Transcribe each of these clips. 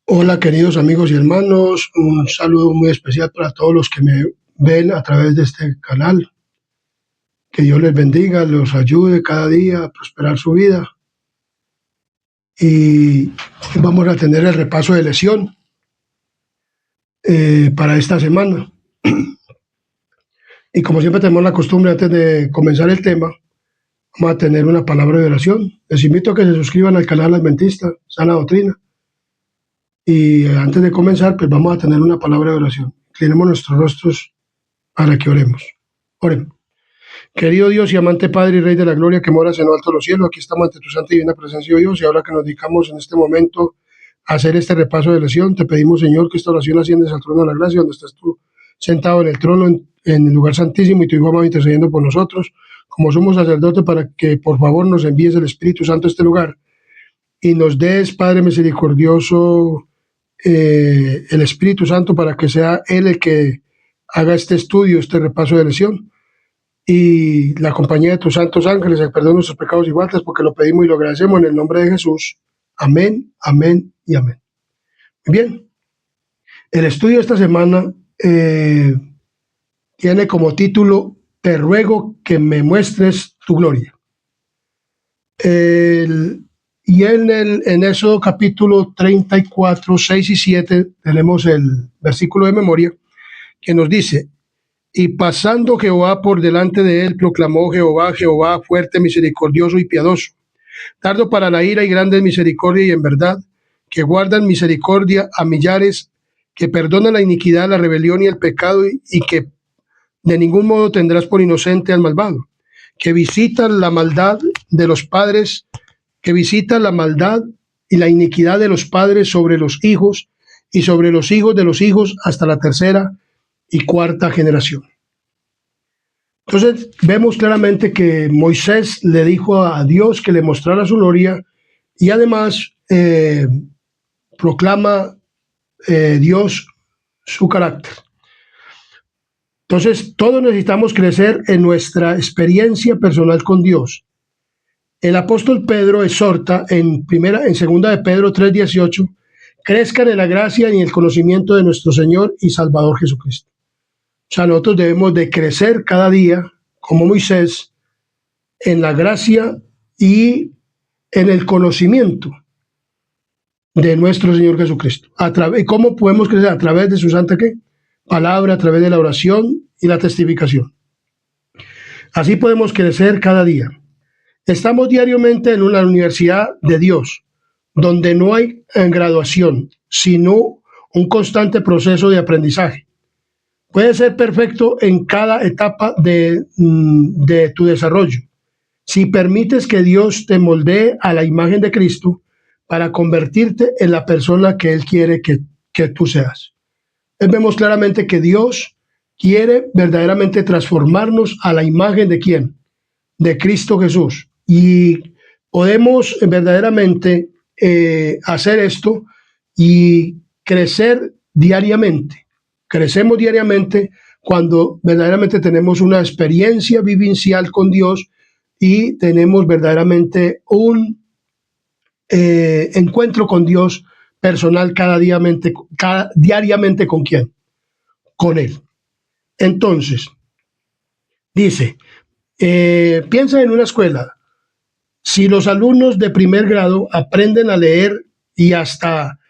Hola queridos amigos y hermanos, un saludo muy especial para todos los que me ven a través de este canal. Que Dios les bendiga, los ayude cada día a prosperar su vida. Y vamos a tener el repaso de lesión para esta semana. Y como siempre tenemos la costumbre, antes de comenzar el tema, vamos a tener una palabra de oración. Les invito a que se suscriban al canal Adventista, Sana Doctrina. Y antes de comenzar, pues vamos a tener una palabra de oración. Inclinemos nuestros rostros para que oremos. Oremos. Querido Dios y amante Padre y Rey de la Gloria que moras en lo alto de los cielos, aquí estamos ante tu santa y divina presencia, oh Dios, y ahora que nos dedicamos en este momento a hacer este repaso de lesión, te pedimos, Señor, que esta oración asciendes al trono de la gracia, donde estás tú sentado en el trono, en el lugar santísimo, y tu Hijo amado intercediendo por nosotros, como somos sacerdotes, para que por favor nos envíes el Espíritu Santo a este lugar, y nos des, Padre misericordioso, el Espíritu Santo, para que sea Él el que haga este estudio, este repaso de lesión, y la compañía de tus santos ángeles, el perdón de nuestros pecados y faltas, porque lo pedimos y lo agradecemos en el nombre de Jesús. Amén, amén y amén. Bien, el estudio de esta semana tiene como título: Te ruego que me muestres tu gloria. Y en Éxodo capítulo 34, 6 y 7 tenemos el versículo de memoria que nos dice: Y pasando Jehová por delante de él, proclamó Jehová, fuerte, misericordioso y piadoso, tardo para la ira y grande en misericordia y en verdad, que guardan misericordia a millares, que perdona la iniquidad, la rebelión y el pecado, y que de ningún modo tendrás por inocente al malvado, que visita la maldad de los padres, que visita la maldad y la iniquidad de los padres sobre los hijos, y sobre los hijos de los hijos hasta la tercera y cuarta generación. Entonces vemos claramente que Moisés le dijo a Dios que le mostrara su gloria, y además proclama Dios su carácter. Entonces todos necesitamos crecer en nuestra experiencia personal con Dios. El apóstol Pedro exhorta en segunda de Pedro 3:18: crezcan en la gracia y en el conocimiento de nuestro Señor y Salvador Jesucristo. O sea, nosotros debemos de crecer cada día, como Moisés, en la gracia y en el conocimiento de nuestro Señor Jesucristo. ¿Cómo podemos crecer? A través de su santa palabra, a través de la oración y la testificación. Así podemos crecer cada día. Estamos diariamente en una universidad de Dios, donde no hay graduación, sino un constante proceso de aprendizaje. Puedes ser perfecto en cada etapa de tu desarrollo, si permites que Dios te moldee a la imagen de Cristo para convertirte en la persona que Él quiere que tú seas. Vemos claramente que Dios quiere verdaderamente transformarnos a la imagen ¿de quién? De Cristo Jesús. Y podemos verdaderamente hacer esto y crecer diariamente. Crecemos diariamente cuando verdaderamente tenemos una experiencia vivencial con Dios y tenemos verdaderamente un encuentro con Dios personal diariamente. ¿Con quién? Con Él. Entonces, dice, piensa en una escuela. Si los alumnos de primer grado aprenden a leer y hasta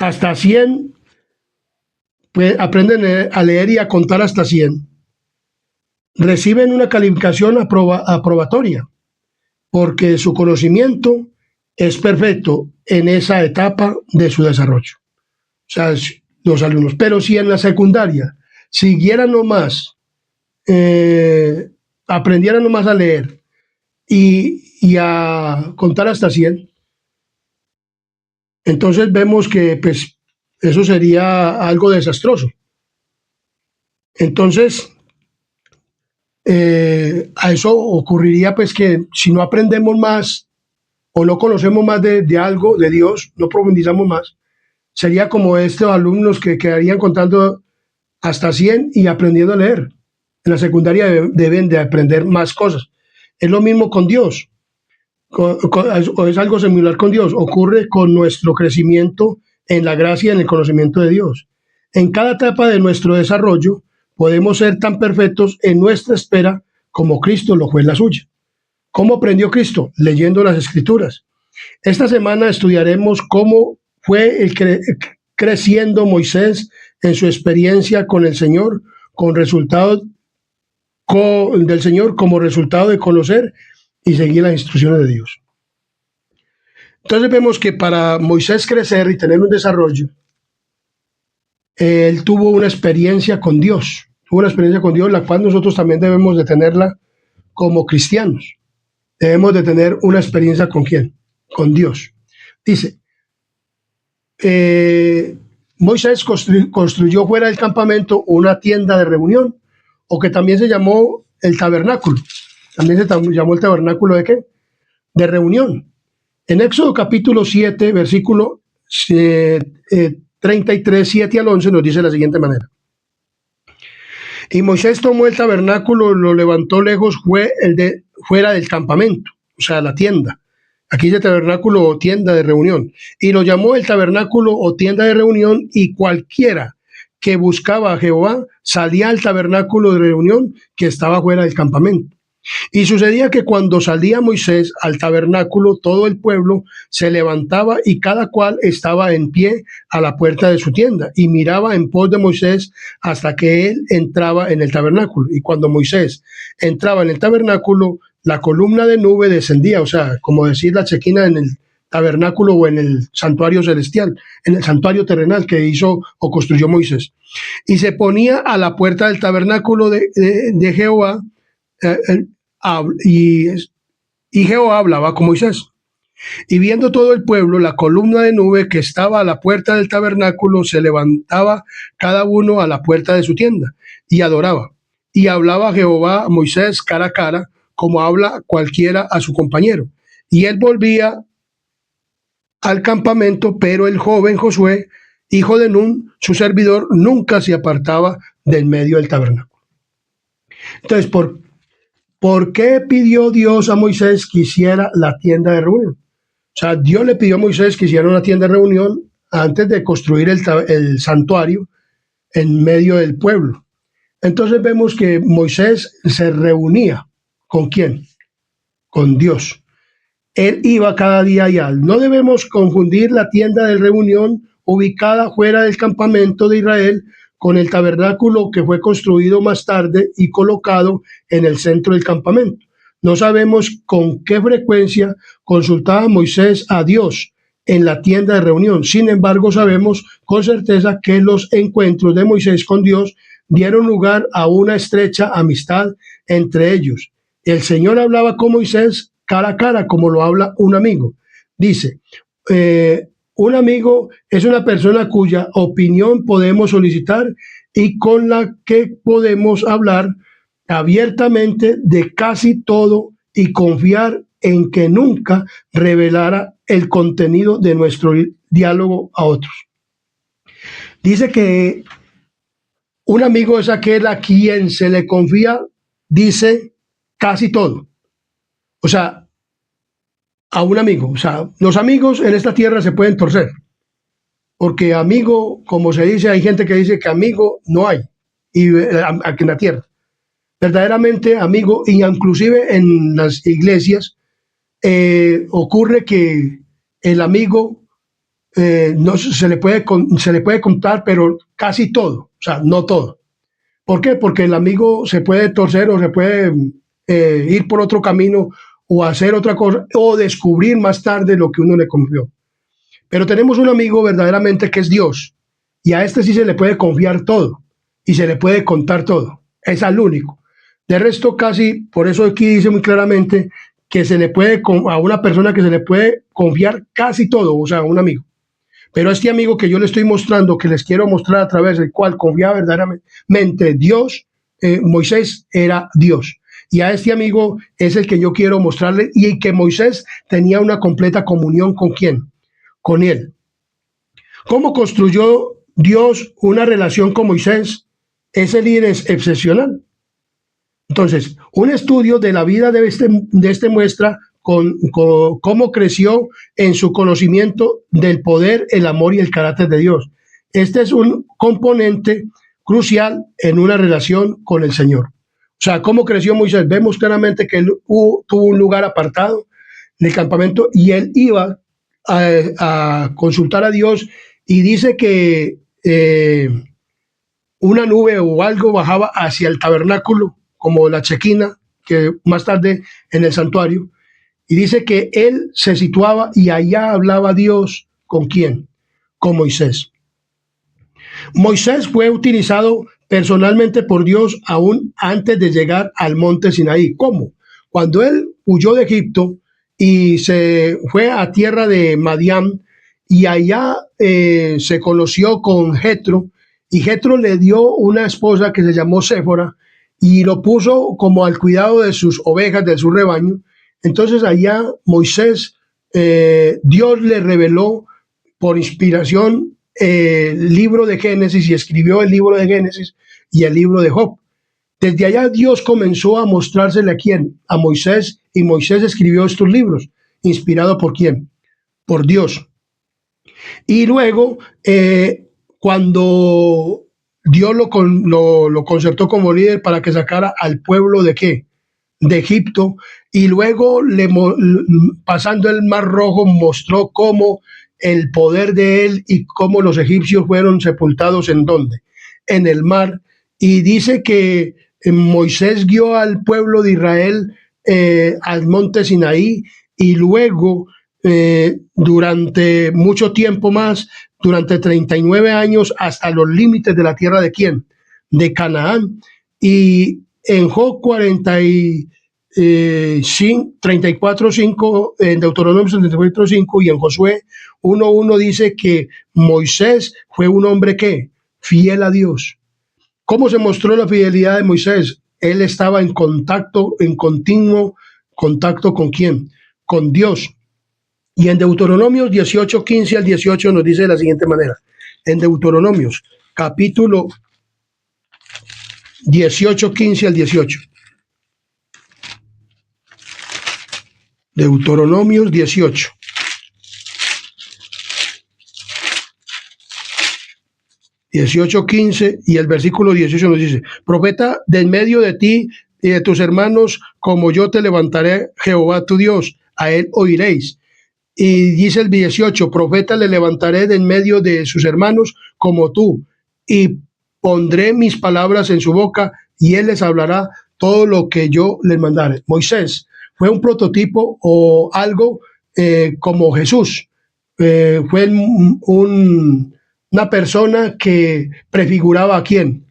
100, pues aprenden a leer y a contar hasta 100, reciben una calificación aprobatoria, porque su conocimiento es perfecto en esa etapa de su desarrollo. O sea, los alumnos. Pero si en la secundaria siguieran nomás, aprendieran nomás a leer y a contar hasta 100, entonces vemos que pues, eso sería algo desastroso. Entonces, a eso ocurriría pues que si no aprendemos más o no conocemos más de algo, de Dios, no profundizamos más, sería como estos alumnos que quedarían contando hasta 100 y aprendiendo a leer. En la secundaria deben de aprender más cosas. Es lo mismo con Dios. o es algo similar con Dios, ocurre con nuestro crecimiento en la gracia y en el conocimiento de Dios. En cada etapa de nuestro desarrollo podemos ser tan perfectos en nuestra espera como Cristo lo fue en la suya. ¿Cómo aprendió Cristo? Leyendo las Escrituras. Esta semana estudiaremos cómo fue creciendo Moisés en su experiencia con el Señor, con resultados del Señor como resultado de conocer y seguir las instrucciones de Dios. Entonces vemos que para Moisés crecer y tener un desarrollo, él tuvo una experiencia con Dios, la cual nosotros también debemos de tenerla como cristianos. Debemos de tener una experiencia ¿con quién? Con Dios. Dice, Moisés construyó fuera del campamento una tienda de reunión, o que también se llamó el tabernáculo. También se llamó el tabernáculo ¿de qué? De reunión. En Éxodo capítulo 7, versículo 33, 7 al 11, nos dice de la siguiente manera. Y Moisés tomó el tabernáculo, lo levantó lejos, fuera del campamento, o sea, la tienda. Aquí dice tabernáculo o tienda de reunión. Y lo llamó el tabernáculo o tienda de reunión, y cualquiera que buscaba a Jehová salía al tabernáculo de reunión que estaba fuera del campamento. Y sucedía que cuando salía Moisés al tabernáculo, todo el pueblo se levantaba y cada cual estaba en pie a la puerta de su tienda y miraba en pos de Moisés hasta que él entraba en el tabernáculo. Y cuando Moisés entraba en el tabernáculo, la columna de nube descendía, o sea, como decir la chequina en el tabernáculo o en el santuario celestial, en el santuario terrenal que hizo o construyó Moisés. Y se ponía a la puerta del tabernáculo de Jehová, y Jehová hablaba con Moisés. Y viendo todo el pueblo la columna de nube que estaba a la puerta del tabernáculo, se levantaba cada uno a la puerta de su tienda y adoraba. Y hablaba Jehová a Moisés cara a cara, como habla cualquiera a su compañero. Y él volvía al campamento, pero el joven Josué, hijo de Nun, su servidor, nunca se apartaba del medio del tabernáculo. Entonces, ¿por qué pidió Dios a Moisés que hiciera la tienda de reunión? O sea, Dios le pidió a Moisés que hiciera una tienda de reunión antes de construir el santuario en medio del pueblo. Entonces vemos que Moisés se reunía. ¿Con quién? Con Dios. Él iba cada día allá. No debemos confundir la tienda de reunión ubicada fuera del campamento de Israel con el tabernáculo que fue construido más tarde y colocado en el centro del campamento. No sabemos con qué frecuencia consultaba Moisés a Dios en la tienda de reunión. Sin embargo, sabemos con certeza que los encuentros de Moisés con Dios dieron lugar a una estrecha amistad entre ellos. El Señor hablaba con Moisés cara a cara, como lo habla un amigo. Dice, un amigo es una persona cuya opinión podemos solicitar y con la que podemos hablar abiertamente de casi todo y confiar en que nunca revelara el contenido de nuestro diálogo a otros. Dice que un amigo es aquel a quien se le confía, dice casi todo. O sea, a un amigo. O sea, los amigos en esta tierra se pueden torcer. Porque amigo, como se dice, hay gente que dice que amigo no hay y aquí en la tierra. Verdaderamente amigo, y inclusive en las iglesias ocurre que el amigo no se le puede contar, pero casi todo, o sea, no todo. ¿Por qué? Porque el amigo se puede torcer o se puede ir por otro camino o hacer otra cosa o descubrir más tarde lo que uno le confió. Pero tenemos un amigo verdaderamente que es Dios, y a este sí se le puede confiar todo y se le puede contar todo. Es al único. De resto, casi, por eso aquí dice muy claramente que se le puede, a una persona que se le puede confiar casi todo, o sea, un amigo. Pero este amigo que yo le estoy mostrando, que les quiero mostrar a través del cual confiaba verdaderamente Dios, Moisés era Dios. Y a este amigo es el que yo quiero mostrarle, y que Moisés tenía una completa comunión ¿con quién? Con él. ¿Cómo construyó Dios una relación con Moisés? Ese líder es excepcional. Entonces, un estudio de la vida de este muestra cómo creció en su conocimiento del poder, el amor y el carácter de Dios. Este es un componente crucial en una relación con el Señor. O sea, cómo creció Moisés. Vemos claramente que él tuvo un lugar apartado en el campamento y él iba a consultar a Dios, y dice que una nube o algo bajaba hacia el tabernáculo, como la chequina, que más tarde en el santuario, y dice que él se situaba y allá hablaba Dios. ¿Con quién? Con Moisés. Moisés fue utilizado personalmente por Dios aún antes de llegar al monte Sinaí. ¿Cómo? Cuando él huyó de Egipto y se fue a tierra de Madián, y allá se conoció con Jetro, y Jetro le dio una esposa que se llamó Séfora y lo puso como al cuidado de sus ovejas, de su rebaño. Entonces allá Moisés, Dios le reveló por inspiración el libro de Génesis, y escribió el libro de Génesis y el libro de Job. Desde allá Dios comenzó a mostrársele a quién, a Moisés, y Moisés escribió estos libros, inspirado por quién, por Dios. Y luego, cuando Dios lo concertó como líder para que sacara al pueblo de qué, de Egipto, y luego pasando el Mar Rojo mostró cómo el poder de él y cómo los egipcios fueron sepultados en donde, en el mar. Y dice que Moisés guió al pueblo de Israel al monte Sinaí, y luego durante mucho tiempo más, durante 39 años, hasta los límites de la tierra de quién, de Canaán. Y en Job 34:5, en Deuteronomio 34:5 y en Josué 1:1 dice que Moisés fue un hombre que fiel a Dios. ¿Cómo se mostró la fidelidad de Moisés? Él estaba en contacto, en continuo contacto con quién, con Dios. Y en Deuteronomios 18:15 al 18 nos dice de la siguiente manera. En Deuteronomios capítulo 18:15 al 18. Deuteronomios 18. 18:15 y el versículo 18 nos dice: profeta de en medio de ti y de tus hermanos, como yo te levantaré, Jehová tu Dios, a él oiréis. Y dice el 18: profeta le levantaré de en medio de sus hermanos como tú, y pondré mis palabras en su boca, y él les hablará todo lo que yo les mandare. Moisés fue un prototipo o algo como Jesús. Fue una persona que prefiguraba a quién.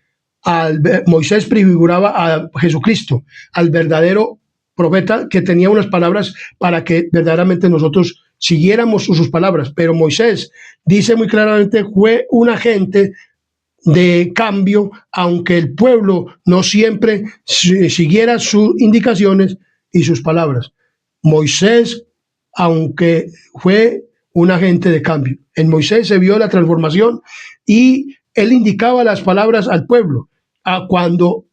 Moisés prefiguraba a Jesucristo, al verdadero profeta que tenía unas palabras para que verdaderamente nosotros siguiéramos sus palabras. Pero Moisés dice muy claramente, fue un agente de cambio, aunque el pueblo no siempre siguiera sus indicaciones y sus palabras. Moisés, aunque fue un agente de cambio, en Moisés se vio la transformación, y él indicaba las palabras al pueblo. Cuando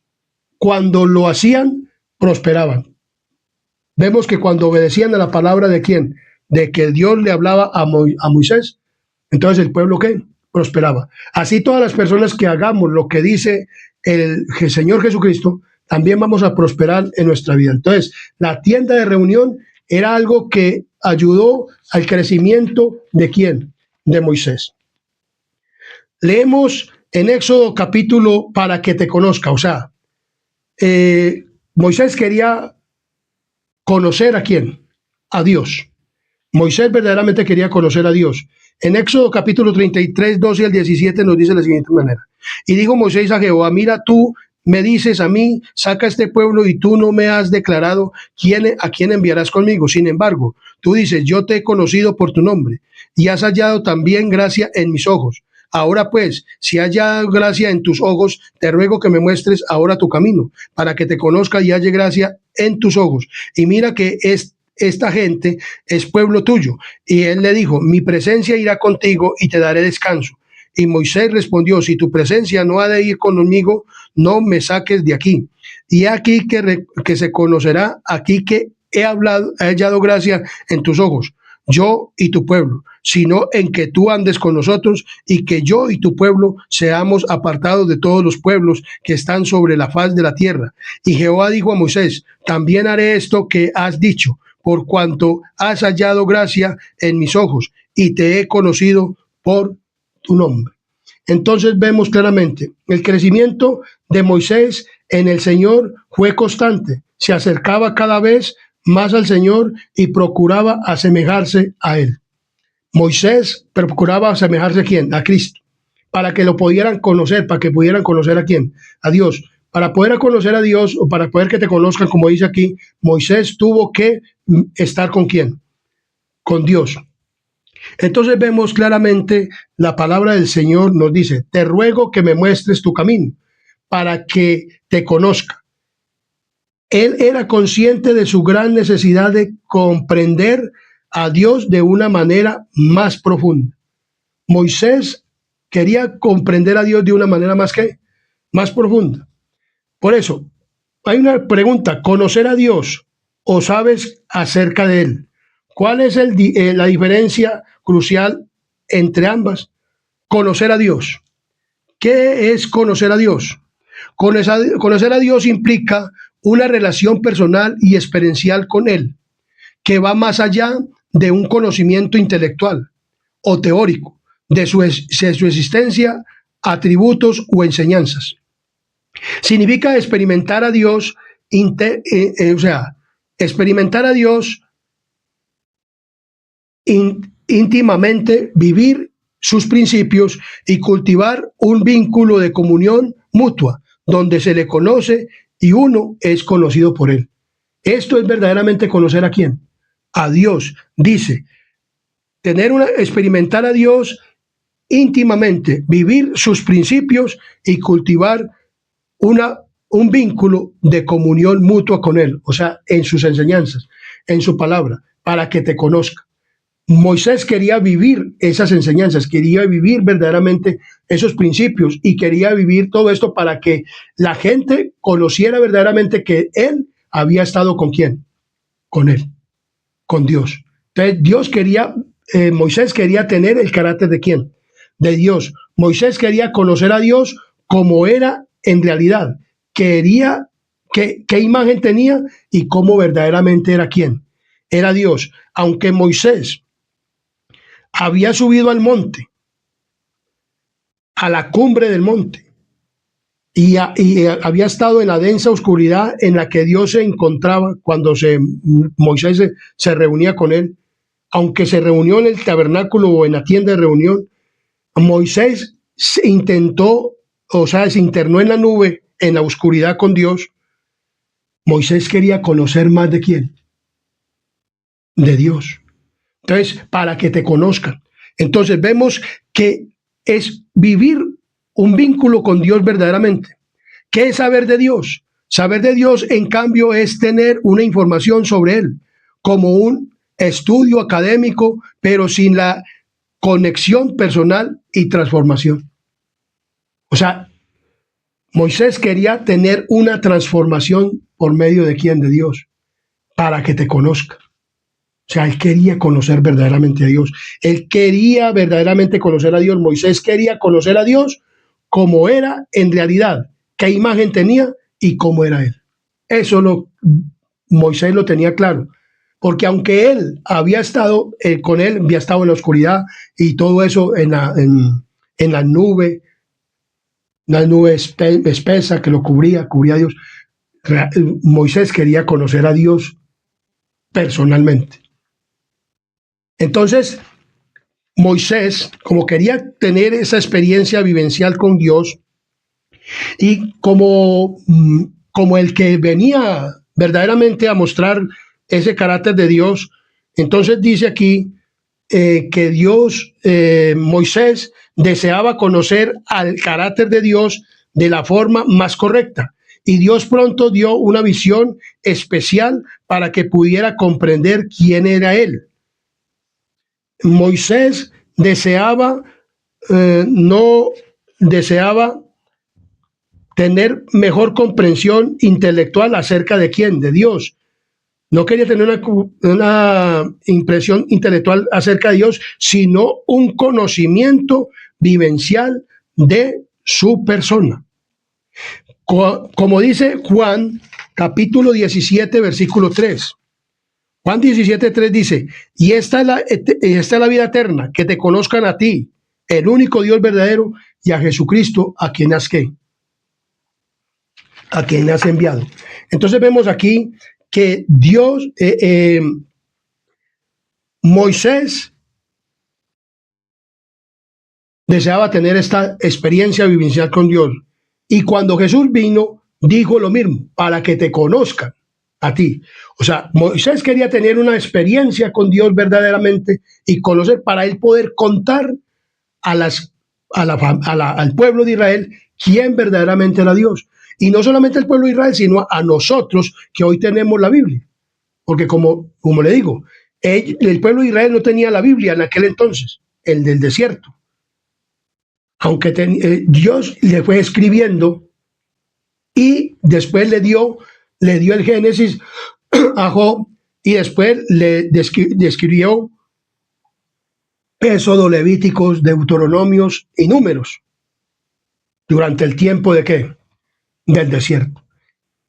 lo hacían, prosperaban. Vemos que cuando obedecían a la palabra de quién, de que Dios le hablaba a Moisés, entonces el pueblo ¿qué? Prosperaba. Así todas las personas que hagamos lo que dice el Señor Jesucristo, también vamos a prosperar en nuestra vida. Entonces, la tienda de reunión era algo que ayudó al crecimiento de quién, de Moisés. Leemos en Éxodo capítulo para que te conozca. O sea, Moisés quería conocer a quién, a Dios. Moisés verdaderamente quería conocer a Dios. En Éxodo capítulo 33, 12 al 17 nos dice de la siguiente manera: y dijo Moisés a Jehová: mira, tú me dices a mí, saca este pueblo, y tú no me has declarado a quién enviarás conmigo. Sin embargo, tú dices: yo te he conocido por tu nombre, y has hallado también gracia en mis ojos. Ahora pues, si haya gracia en tus ojos, te ruego que me muestres ahora tu camino, para que te conozca y halle gracia en tus ojos. Y mira que esta gente es pueblo tuyo. Y él le dijo: mi presencia irá contigo y te daré descanso. Y Moisés respondió: si tu presencia no ha de ir conmigo, no me saques de aquí. Y aquí que se conocerá aquí que he hallado gracia en tus ojos, yo y tu pueblo, sino en que tú andes con nosotros y que yo y tu pueblo seamos apartados de todos los pueblos que están sobre la faz de la tierra. Y Jehová dijo a Moisés, también haré esto que has dicho, por cuanto has hallado gracia en mis ojos y te he conocido por tu nombre. Entonces vemos claramente, el crecimiento de Moisés en el Señor fue constante, se acercaba cada vez más al Señor y procuraba asemejarse a Él. Moisés procuraba asemejarse a quién, a Cristo, para que lo pudieran conocer, para que pudieran conocer a quién, a Dios. Para poder conocer a Dios o para poder que te conozcan, como dice aquí, Moisés tuvo que estar con quién, con Dios. Entonces vemos claramente la palabra del Señor nos dice, te ruego que me muestres tu camino para que te conozca. Él era consciente de su gran necesidad de comprender a Dios de una manera más profunda. Moisés quería comprender a Dios de una manera más profunda. Por eso, hay una pregunta, ¿conocer a Dios o sabes acerca de Él? ¿Cuál es la diferencia crucial entre ambas? Conocer a Dios. ¿Qué es conocer a Dios? Conocer a Dios implica una relación personal y experiencial con Él, que va más allá de un conocimiento intelectual o teórico, de su existencia, atributos o enseñanzas. Significa experimentar a Dios, experimentar a Dios íntimamente, vivir sus principios y cultivar un vínculo de comunión mutua, donde se le conoce y uno es conocido por él. Esto es verdaderamente conocer a quién, a Dios. Dice, experimentar a Dios íntimamente, vivir sus principios y cultivar un vínculo de comunión mutua con él, o sea, en sus enseñanzas, en su palabra, para que te conozca. Moisés quería vivir esas enseñanzas, quería vivir verdaderamente esos principios y quería vivir todo esto para que la gente conociera verdaderamente que él había estado con quién, con él, con Dios. Entonces Moisés quería tener el carácter de quién, de Dios. Moisés quería conocer a Dios como era en realidad, quería qué imagen tenía y cómo verdaderamente era quién, era Dios. Aunque Moisés había subido al monte, a la cumbre del monte, y había estado en la densa oscuridad en la que Dios se encontraba cuando Moisés se reunía con él, aunque se reunió en el tabernáculo o en la tienda de reunión, Moisés se intentó, se internó en la nube, en la oscuridad con Dios. Moisés quería conocer más de quién, de Dios. Entonces, para que te conozcan. Entonces vemos que es vivir un vínculo con Dios verdaderamente. ¿Qué es saber de Dios? Saber de Dios, en cambio, es tener una información sobre Él, como un estudio académico, pero sin la conexión personal y transformación. O sea, Moisés quería tener una transformación por medio de quién, de Dios, para que te conozca. O sea, él quería conocer verdaderamente a Dios. Él quería verdaderamente conocer a Dios. Moisés quería conocer a Dios como era en realidad, qué imagen tenía y cómo era él. Moisés lo tenía claro. Porque aunque él había estado con él, había estado en la oscuridad y todo eso en la nube, una nube espesa que lo cubría a Dios, Moisés quería conocer a Dios personalmente. Entonces, Moisés, como quería tener esa experiencia vivencial con Dios y como el que venía verdaderamente a mostrar ese carácter de Dios, entonces dice aquí que Moisés deseaba conocer al carácter de Dios de la forma más correcta. Y Dios pronto dio una visión especial para que pudiera comprender quién era Él. Moisés no deseaba tener mejor comprensión intelectual acerca de quién, de Dios. No quería tener una impresión intelectual acerca de Dios, sino un conocimiento vivencial de su persona. Como dice Juan, capítulo 17, versículo 3. Juan 17, 3 dice, y esta es la vida eterna, que te conozcan a ti, el único Dios verdadero, y a Jesucristo, a quien has enviado. Entonces vemos aquí que Dios, Moisés deseaba tener esta experiencia vivencial con Dios. Y cuando Jesús vino, dijo lo mismo, para que te conozcan a ti. O sea, Moisés quería tener una experiencia con Dios verdaderamente y conocer para él poder contar al pueblo de Israel quién verdaderamente era Dios. Y no solamente al pueblo de Israel, sino a nosotros que hoy tenemos la Biblia. Porque como le digo, el pueblo de Israel no tenía la Biblia en aquel entonces, el del desierto. Aunque Dios le fue escribiendo y después le dio el Génesis a Job y después le describió Éxodo, Levíticos, Deuteronomios y Números durante el tiempo de ¿qué? Del desierto.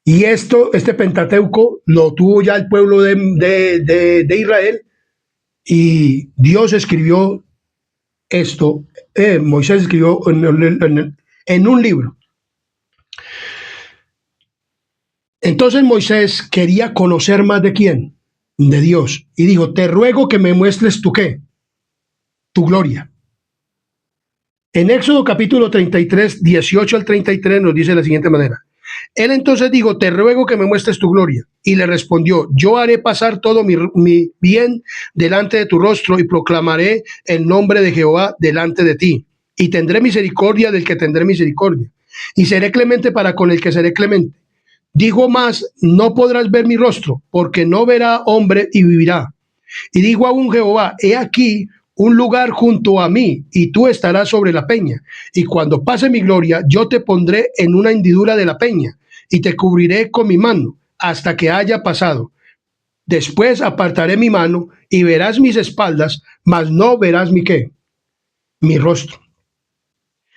Y este Pentateuco lo tuvo ya el pueblo de Israel y Dios escribió esto, Moisés escribió en un libro. Entonces Moisés quería conocer más de quién, de Dios, y dijo, te ruego que me muestres tu qué, tu gloria. En Éxodo capítulo 33, 18 al 33 nos dice de la siguiente manera. Él entonces dijo, te ruego que me muestres tu gloria. Y le respondió, yo haré pasar todo mi bien delante de tu rostro y proclamaré el nombre de Jehová delante de ti. Y tendré misericordia del que tendré misericordia. Y seré clemente para con el que seré clemente. Dijo más, no podrás ver mi rostro, porque no verá hombre y vivirá. Y dijo aún Jehová, he aquí un lugar junto a mí, y tú estarás sobre la peña. Y cuando pase mi gloria, yo te pondré en una hendidura de la peña, y te cubriré con mi mano, hasta que haya pasado. Después apartaré mi mano, y verás mis espaldas, mas no verás mi qué, mi rostro.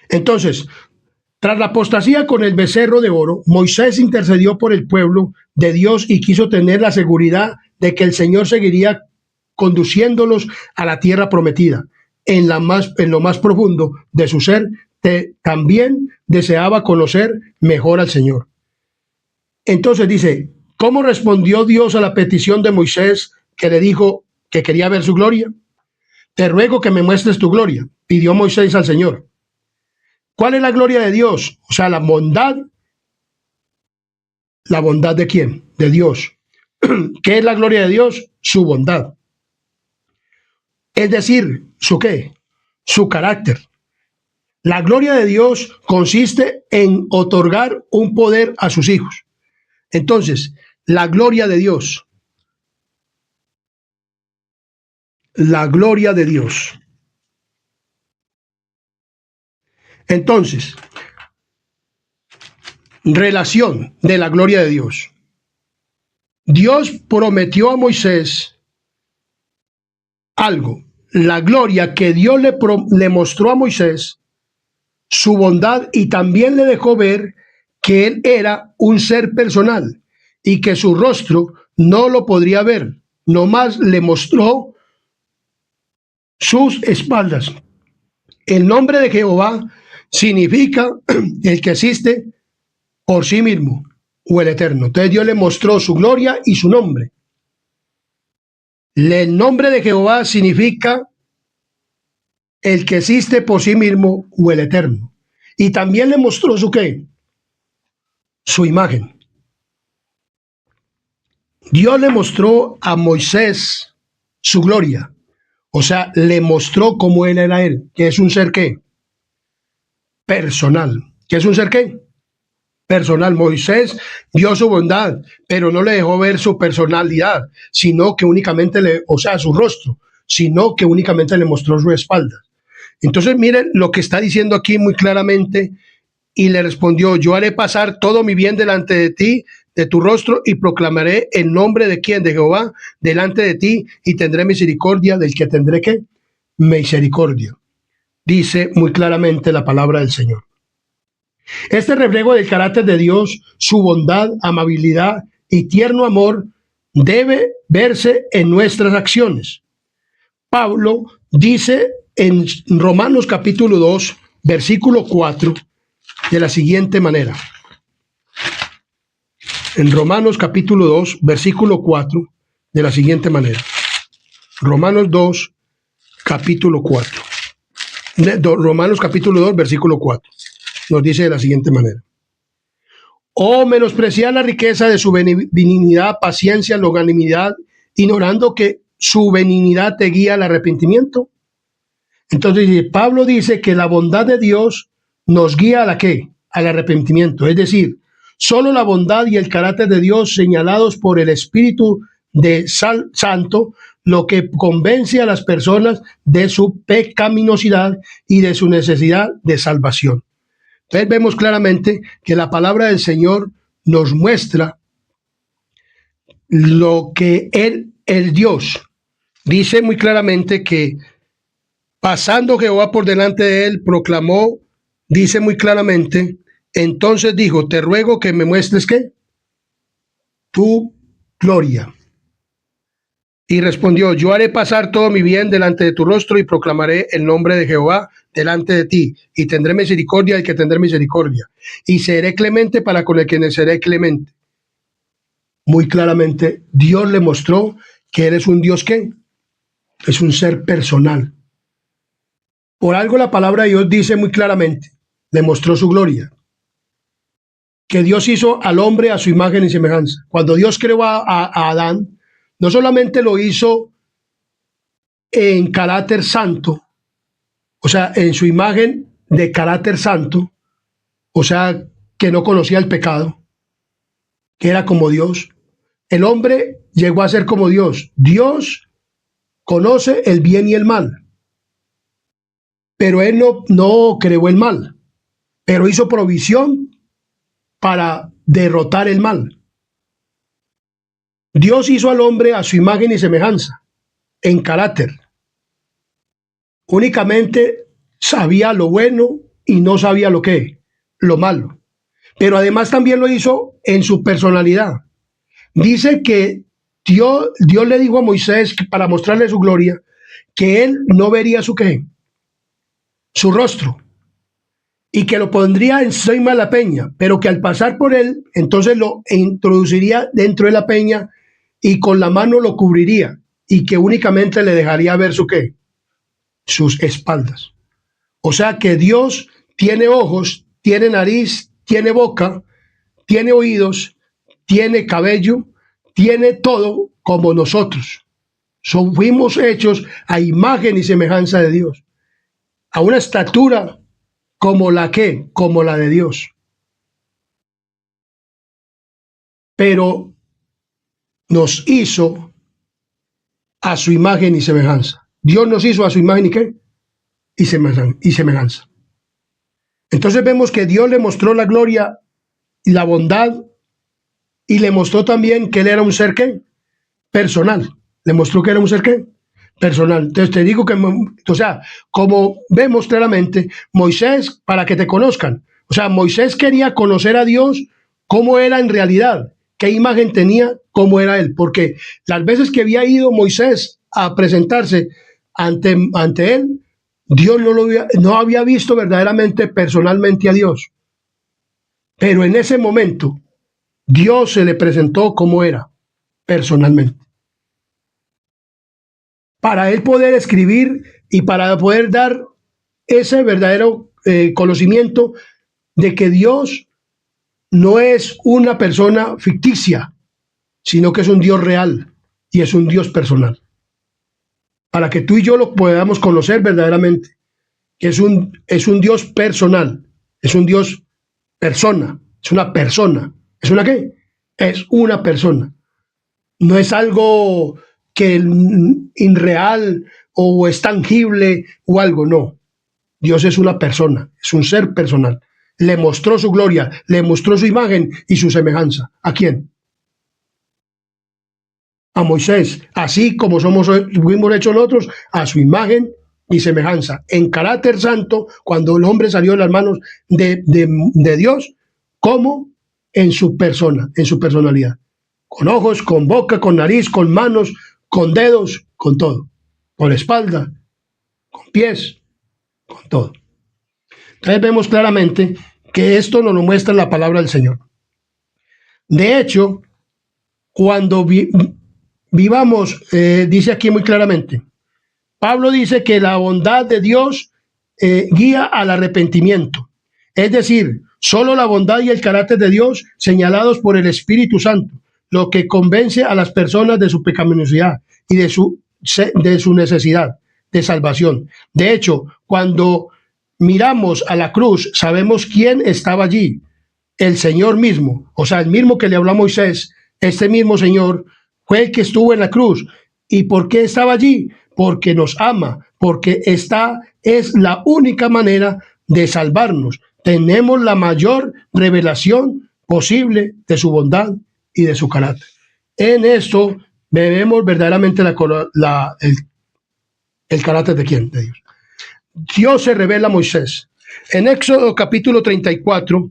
Entonces, tras la apostasía con el becerro de oro, Moisés intercedió por el pueblo de Dios y quiso tener la seguridad de que el Señor seguiría conduciéndolos a la tierra prometida. En lo más profundo de su ser, también deseaba conocer mejor al Señor. Entonces dice, ¿cómo respondió Dios a la petición de Moisés que le dijo que quería ver su gloria? Te ruego que me muestres tu gloria, pidió Moisés al Señor. ¿Cuál es la gloria de Dios? O sea, la bondad. ¿La bondad de quién? De Dios. ¿Qué es la gloria de Dios? Su bondad. Es decir, ¿su qué? Su carácter. La gloria de Dios consiste en otorgar un poder a sus hijos. Entonces, la gloria de Dios. La gloria de Dios. Entonces, relación de la gloria de Dios. Dios prometió a Moisés algo. La gloria que Dios le mostró a Moisés, su bondad, y también le dejó ver que él era un ser personal y que su rostro no lo podría ver. Nomás le mostró sus espaldas. El nombre de Jehová significa el que existe por sí mismo o el eterno. Entonces Dios le mostró su gloria y su nombre. El nombre de Jehová significa el que existe por sí mismo o el eterno. Y también le mostró su qué, su imagen. Dios le mostró a Moisés su gloria. O sea, le mostró cómo él era él, que es un ser qué, personal. ¿Qué es un ser qué? Personal. Moisés vio su bondad, pero no le dejó ver su personalidad, sino que únicamente su rostro, sino que únicamente le mostró su espalda. Entonces miren lo que está diciendo aquí muy claramente, y le respondió, yo haré pasar todo mi bien delante de ti, de tu rostro y proclamaré el nombre de quién, de Jehová, delante de ti y tendré misericordia del que tendré ¿qué? Misericordia. Dice muy claramente la palabra del Señor. Este reflejo del carácter de Dios, su bondad, amabilidad y tierno amor debe verse en nuestras acciones. Pablo dice en Romanos capítulo 2, versículo 4, de la siguiente manera. En Romanos capítulo 2, versículo 4, de la siguiente manera. Romanos 2, capítulo 4. Romanos capítulo 2, versículo 4. Nos dice de la siguiente manera. O menospreciar la riqueza de su benignidad, paciencia, longanimidad, ignorando que su benignidad te guía al arrepentimiento. Entonces Pablo dice que la bondad de Dios nos guía a la ¿qué? Al arrepentimiento. Es decir, solo la bondad y el carácter de Dios señalados por el Espíritu de Santo, lo que convence a las personas de su pecaminosidad y de su necesidad de salvación. Entonces vemos claramente que la palabra del Señor nos muestra lo que Él es Dios. Dice muy claramente que pasando Jehová por delante de él, proclamó, dice muy claramente, entonces dijo, te ruego que me muestres ¿qué? Tu gloria. Y respondió, yo haré pasar todo mi bien delante de tu rostro y proclamaré el nombre de Jehová delante de ti, y tendré misericordia del que tendré misericordia, y seré clemente para con el que seré clemente. Muy claramente, Dios le mostró que Él es un Dios que es un ser personal. Por algo la palabra de Dios dice muy claramente, le mostró su gloria, que Dios hizo al hombre a su imagen y semejanza. Cuando Dios creó a Adán, no solamente lo hizo en carácter santo, o sea, en su imagen de carácter santo, o sea, que no conocía el pecado, que era como Dios. El hombre llegó a ser como Dios. Dios conoce el bien y el mal, pero Él no creó el mal, pero hizo provisión para derrotar el mal. Dios hizo al hombre a su imagen y semejanza, en carácter. Únicamente sabía lo bueno y no sabía lo malo. Pero además también lo hizo en su personalidad. Dice que Dios le dijo a Moisés, para mostrarle su gloria, que él no vería su rostro, y que lo pondría encima de la peña, pero que al pasar por él, entonces lo introduciría dentro de la peña y con la mano lo cubriría, y que únicamente le dejaría ver sus espaldas. O sea que Dios tiene ojos, tiene nariz, tiene boca, tiene oídos, tiene cabello, tiene todo como nosotros. Fuimos hechos a imagen y semejanza de Dios, a una estatura como la de Dios. Pero nos hizo a su imagen y semejanza. Dios nos hizo a su imagen y semejanza. Entonces vemos que Dios le mostró la gloria y la bondad, y le mostró también que Él era un ser personal. Le mostró que era un ser personal. Entonces te digo que, o sea, como vemos claramente, Moisés, para que te conozcan, o sea, Moisés quería conocer a Dios cómo era en realidad, qué imagen tenía, cómo era Él, porque las veces que había ido Moisés a presentarse ante Él, Dios no había visto verdaderamente personalmente a Dios. Pero en ese momento, Dios se le presentó como era personalmente. Para él poder escribir y para poder dar ese verdadero conocimiento de que Dios no es una persona ficticia, sino que es un Dios real y es un Dios personal. Para que tú y yo lo podamos conocer verdaderamente, que es un Dios personal, es un Dios persona, es una persona. ¿Es una qué? Es una persona. No es algo que irreal o es tangible o algo, no. Dios es una persona, es un ser personal, le mostró su gloria, le mostró su imagen y su semejanza. ¿A quién? A Moisés, así como fuimos hechos nosotros, a su imagen y semejanza, en carácter santo, cuando el hombre salió de las manos de Dios, como en su persona, en su personalidad, con ojos, con boca, con nariz, con manos, con dedos, con todo, con espalda, con pies, con todo. Entonces vemos claramente que esto nos lo muestra la palabra del Señor. De hecho, cuando vivamos, dice aquí muy claramente, Pablo dice que la bondad de Dios guía al arrepentimiento. Es decir, solo la bondad y el carácter de Dios señalados por el Espíritu Santo, lo que convence a las personas de su pecaminosidad y de su necesidad de salvación. De hecho, cuando miramos a la cruz, sabemos quién estaba allí. El Señor mismo, o sea, el mismo que le habló a Moisés, este mismo Señor fue el que estuvo en la cruz. ¿Y por qué estaba allí? Porque nos ama, porque esta es la única manera de salvarnos. Tenemos la mayor revelación posible de su bondad y de su carácter. En esto vemos verdaderamente el carácter de quién, de Dios. Dios se revela a Moisés. En Éxodo capítulo 34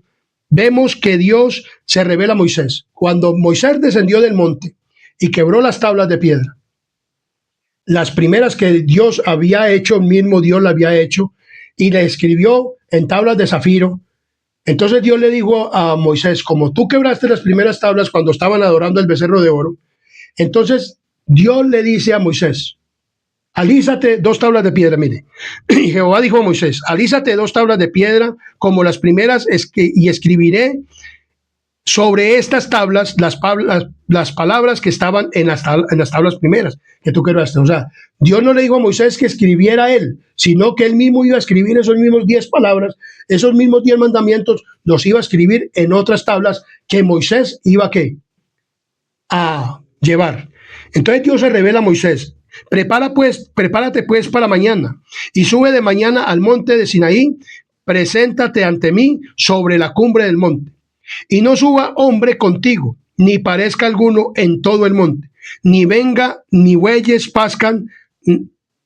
vemos que Dios se revela a Moisés. Cuando Moisés descendió del monte y quebró las tablas de piedra, las primeras que Dios había hecho, el mismo Dios la había hecho, y le escribió en tablas de zafiro. Entonces Dios le dijo a Moisés, como tú quebraste las primeras tablas cuando estaban adorando el becerro de oro, entonces Dios le dice a Moisés, alízate 2 tablas de piedra, mire. Y Jehová dijo a Moisés, alízate 2 tablas de piedra como las primeras y escribiré sobre estas tablas las palabras que estaban en las tablas primeras que tú quebraste. O sea, Dios no le dijo a Moisés que escribiera él, sino que él mismo iba a escribir esos mismos 10 palabras, esos mismos 10 mandamientos, los iba a escribir en otras tablas que Moisés iba a llevar. Entonces Dios se revela a Moisés. Prepárate pues para mañana y sube de mañana al monte de Sinaí, preséntate ante mí sobre la cumbre del monte. Y no suba hombre contigo, ni parezca alguno en todo el monte, ni venga, ni bueyes pascan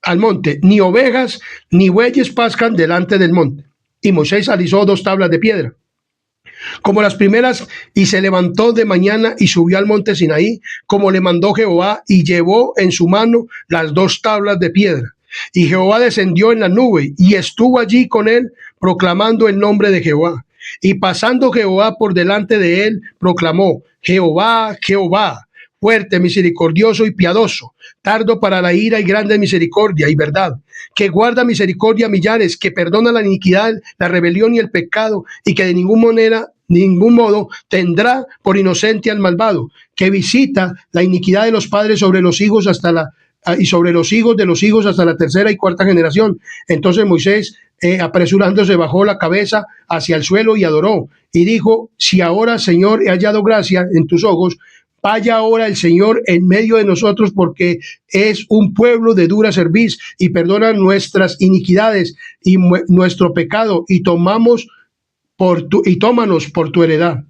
al monte, ni ovejas, ni bueyes pascan delante del monte. Y Moisés alisó 2 tablas de piedra, como las primeras, y se levantó de mañana y subió al monte Sinaí, como le mandó Jehová, y llevó en su mano las 2 tablas de piedra. Y Jehová descendió en la nube, y estuvo allí con él, proclamando el nombre de Jehová. Y pasando Jehová por delante de él, proclamó, Jehová, Jehová, fuerte, misericordioso y piadoso, tardo para la ira y grande misericordia y verdad, que guarda misericordia a millares, que perdona la iniquidad, la rebelión y el pecado, y que de ningún modo tendrá por inocente al malvado, que visita la iniquidad de los padres sobre los hijos y sobre los hijos de los hijos hasta la 3ª y 4ª generación. Entonces Moisés, apresurándose, bajó la cabeza hacia el suelo y adoró, y dijo, si ahora, Señor, he hallado gracia en tus ojos, vaya ahora el Señor en medio de nosotros, porque es un pueblo de dura cerviz, y perdona nuestras iniquidades y nuestro pecado, y tómanos por tu heredad.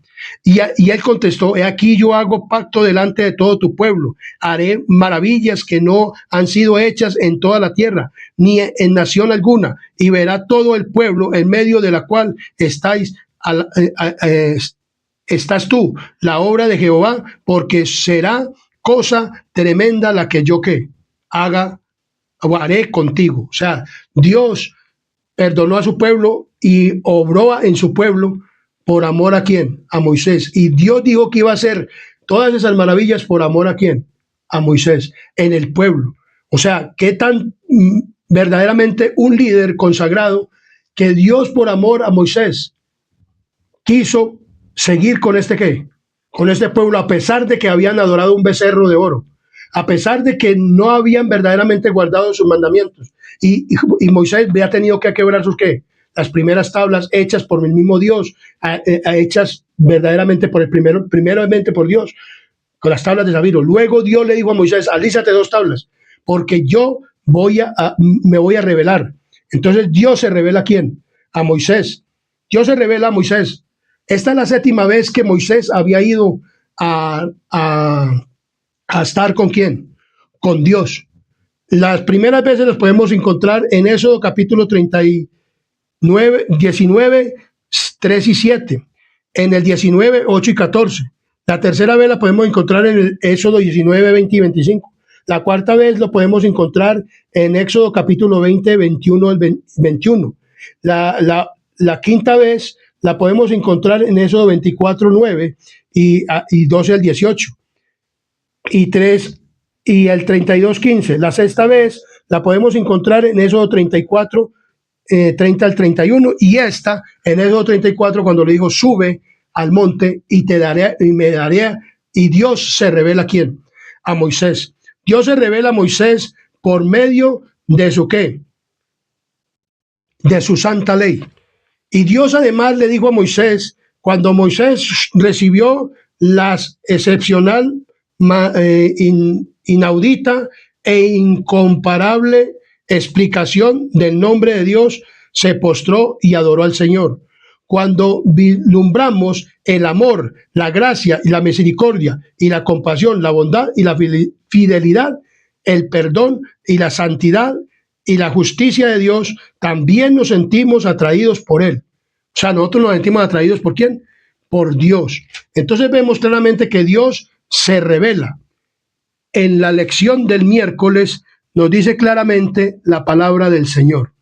Y él contestó, he aquí yo hago pacto delante de todo tu pueblo, haré maravillas que no han sido hechas en toda la tierra, ni en nación alguna, y verá todo el pueblo en medio de la cual estás tú, la obra de Jehová, porque será cosa tremenda la que yo haré contigo. O sea, Dios perdonó a su pueblo y obró en su pueblo por amor ¿a quién? A Moisés. Y Dios dijo que iba a hacer todas esas maravillas por amor ¿a quién? A Moisés, en el pueblo. O sea, qué tan verdaderamente un líder consagrado, que Dios por amor a Moisés quiso seguir con con este pueblo, a pesar de que habían adorado un becerro de oro, a pesar de que no habían verdaderamente guardado sus mandamientos. Y Moisés había tenido que quebrar las primeras tablas hechas por el mismo Dios, hechas verdaderamente primeramente por Dios, con las tablas de zafiro. Luego Dios le dijo a Moisés, alízate 2 tablas, porque yo me voy a revelar. Entonces Dios se revela ¿a quién? A Moisés. Dios se revela a Moisés. Esta es la séptima vez que Moisés había ido a estar ¿con quién? Con Dios. Las primeras veces las podemos encontrar en Éxodo capítulo 39, 19, 3 y 7. En el 19, 8 y 14. La tercera vez la podemos encontrar en el Éxodo 19, 20 y 25. La cuarta vez lo podemos encontrar en Éxodo capítulo 20, 21 al 21. La quinta vez la podemos encontrar en Éxodo 24, 9 y 12 al 18. Y 3 y el 32, 15. La sexta vez la podemos encontrar en Éxodo 34, 30 al 31. Y esta en Éxodo 34 cuando le dijo, sube al monte y te daré y me daré. Y Dios se revela ¿a quién? A Moisés. Dios se revela a Moisés por medio de su ¿qué? De su santa ley. Y Dios además le dijo a Moisés, cuando Moisés recibió la excepcional, inaudita e incomparable explicación del nombre de Dios, se postró y adoró al Señor. Cuando vislumbramos el amor, la gracia y la misericordia y la compasión, la bondad y la fidelidad, el perdón y la santidad y la justicia de Dios, también nos sentimos atraídos por Él. O sea, nosotros nos sentimos atraídos ¿por quién? Por Dios. Entonces vemos claramente que Dios se revela. En la lección del miércoles nos dice claramente la palabra del Señor.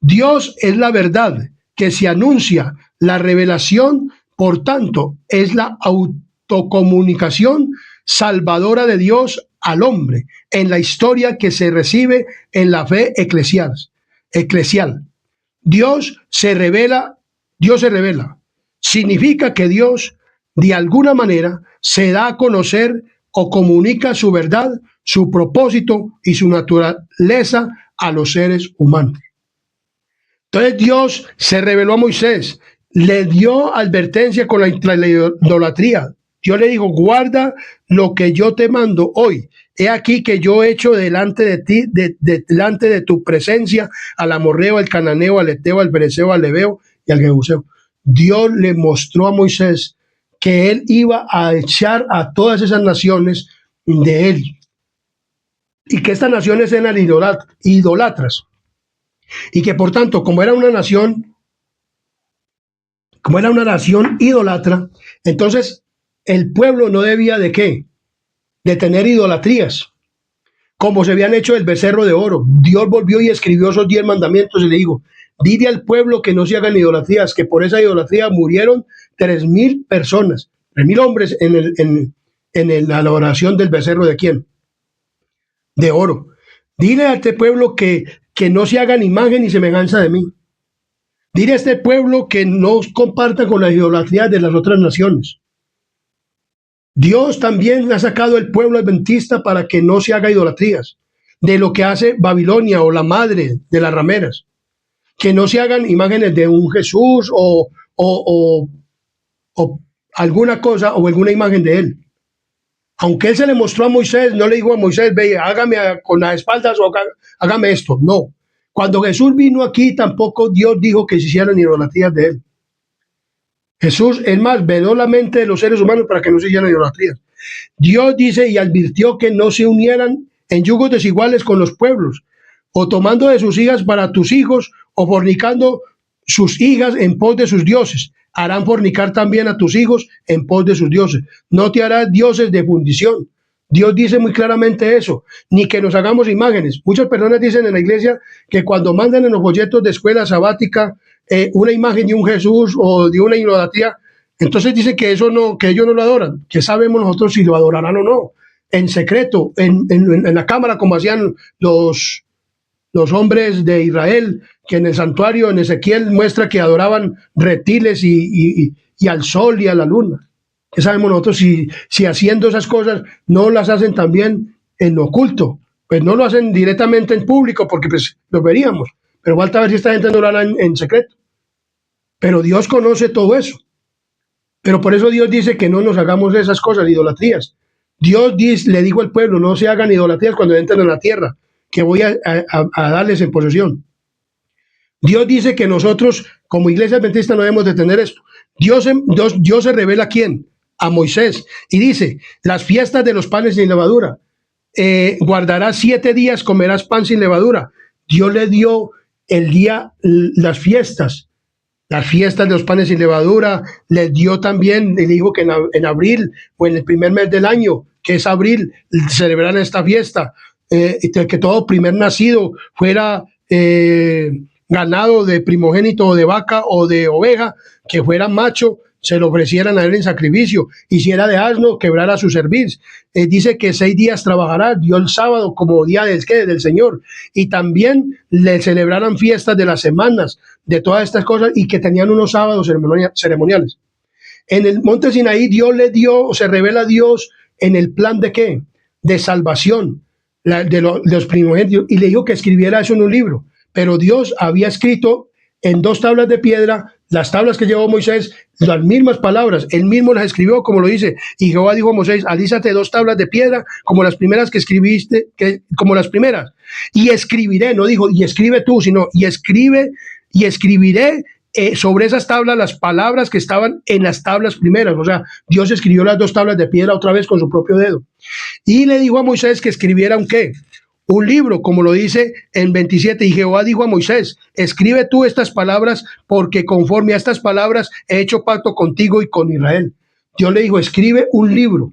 Dios es la verdad que se anuncia, la revelación, por tanto, es la autocomunicación salvadora de Dios al hombre en la historia que se recibe en la fe eclesial. Dios se revela. Significa que Dios, de alguna manera, se da a conocer o comunica su verdad, su propósito y su naturaleza a los seres humanos. Entonces Dios se reveló a Moisés, le dio advertencia con la idolatría. Dios le dijo, guarda lo que yo te mando hoy. He aquí que yo he hecho delante de ti, delante de tu presencia, al amorreo, al cananeo, al eteo, al fereceo, al leveo y al jebuseo. Dios le mostró a Moisés que él iba a echar a todas esas naciones de él. Y que estas naciones eran idolatras. Y que por tanto, como era una nación idólatra, entonces el pueblo no debía de ¿qué? De tener idolatrías, como se habían hecho el becerro de oro. Dios volvió y escribió esos 10 mandamientos y le dijo, dile al pueblo que no se hagan idolatrías, que por esa idolatría murieron 3,000 personas, 3,000 hombres en la adoración del becerro de ¿quién? De oro. Dile a este pueblo que no se hagan imagen ni semejanza de mí. Dile a este pueblo que no comparta con la idolatría de las otras naciones. Dios también ha sacado el pueblo adventista para que no se haga idolatrías de lo que hace Babilonia o la madre de las rameras. Que no se hagan imágenes de un Jesús o alguna cosa o alguna imagen de él. Aunque él se le mostró a Moisés, no le dijo a Moisés, ve, hágame con las espaldas o hágame esto. No. Cuando Jesús vino aquí, tampoco Dios dijo que se hicieran idolatrías de él. Jesús, es más, veló la mente de los seres humanos para que no se hicieran idolatrías. Dios dice y advirtió que no se unieran en yugos desiguales con los pueblos, o tomando de sus hijas para tus hijos, o fornicando sus hijas en pos de sus dioses. Harán fornicar también a tus hijos en pos de sus dioses. No te harás dioses de fundición. Dios dice muy claramente eso, ni que nos hagamos imágenes. Muchas personas dicen en la iglesia que cuando mandan en los folletos de escuela sabática una imagen de un Jesús o de una idolatría, entonces dicen que eso no, que ellos no lo adoran. ¿Qué sabemos nosotros si lo adorarán o no? En secreto, en la cámara, como hacían los hombres de Israel, que en el santuario, en Ezequiel, muestra que adoraban reptiles y al sol y a la luna. ¿Qué sabemos nosotros si haciendo esas cosas no las hacen también en lo oculto? Pues no lo hacen directamente en público porque pues lo veríamos, pero falta ver si esta gente no lo hará en secreto. Pero Dios conoce todo eso. Pero por eso Dios dice que no nos hagamos esas cosas, idolatrías. Dios le dijo al pueblo, no se hagan idolatrías cuando entren en la tierra, que voy a darles en posesión. Dios dice que nosotros, como iglesia adventista, no debemos de tener esto. Dios se revela ¿a quién? A Moisés. Y dice, las fiestas de los panes sin levadura. Guardarás 7 días, comerás pan sin levadura. Dios le dio el día, las fiestas de los panes sin levadura. Le dio también, le dijo que en abril o en el primer mes del año, que es abril, celebrarán esta fiesta. Que todo primer nacido fuera ganado de primogénito o de vaca o de oveja, que fuera macho, se lo ofrecieran a él en sacrificio, y si era de asno, quebrara su cerviz. Dice que 6 días trabajará, dio el sábado como día del Señor, y también le celebraran fiestas de las semanas, de todas estas cosas, y que tenían unos sábados ceremoniales. En el monte Sinaí Dios le dio, o se revela a Dios en el plan de ¿qué? De salvación de los primogénitos, y le dijo que escribiera eso en un libro, pero Dios había escrito en 2 tablas de piedra, las tablas que llevó Moisés, las mismas palabras, él mismo las escribió, como lo dice, y Jehová dijo a Moisés, alízate 2 tablas de piedra, como las primeras que escribiste, como las primeras, y escribiré, no dijo, y escribe tú, sino, y escribiré sobre esas tablas las palabras que estaban en las tablas primeras. O sea, Dios escribió las 2 tablas de piedra otra vez con su propio dedo. Y le dijo a Moisés que escribiera un ¿qué? Un libro, como lo dice en 27. Y Jehová dijo a Moisés, escribe tú estas palabras, porque conforme a estas palabras he hecho pacto contigo y con Israel. Dios le dijo, escribe un libro.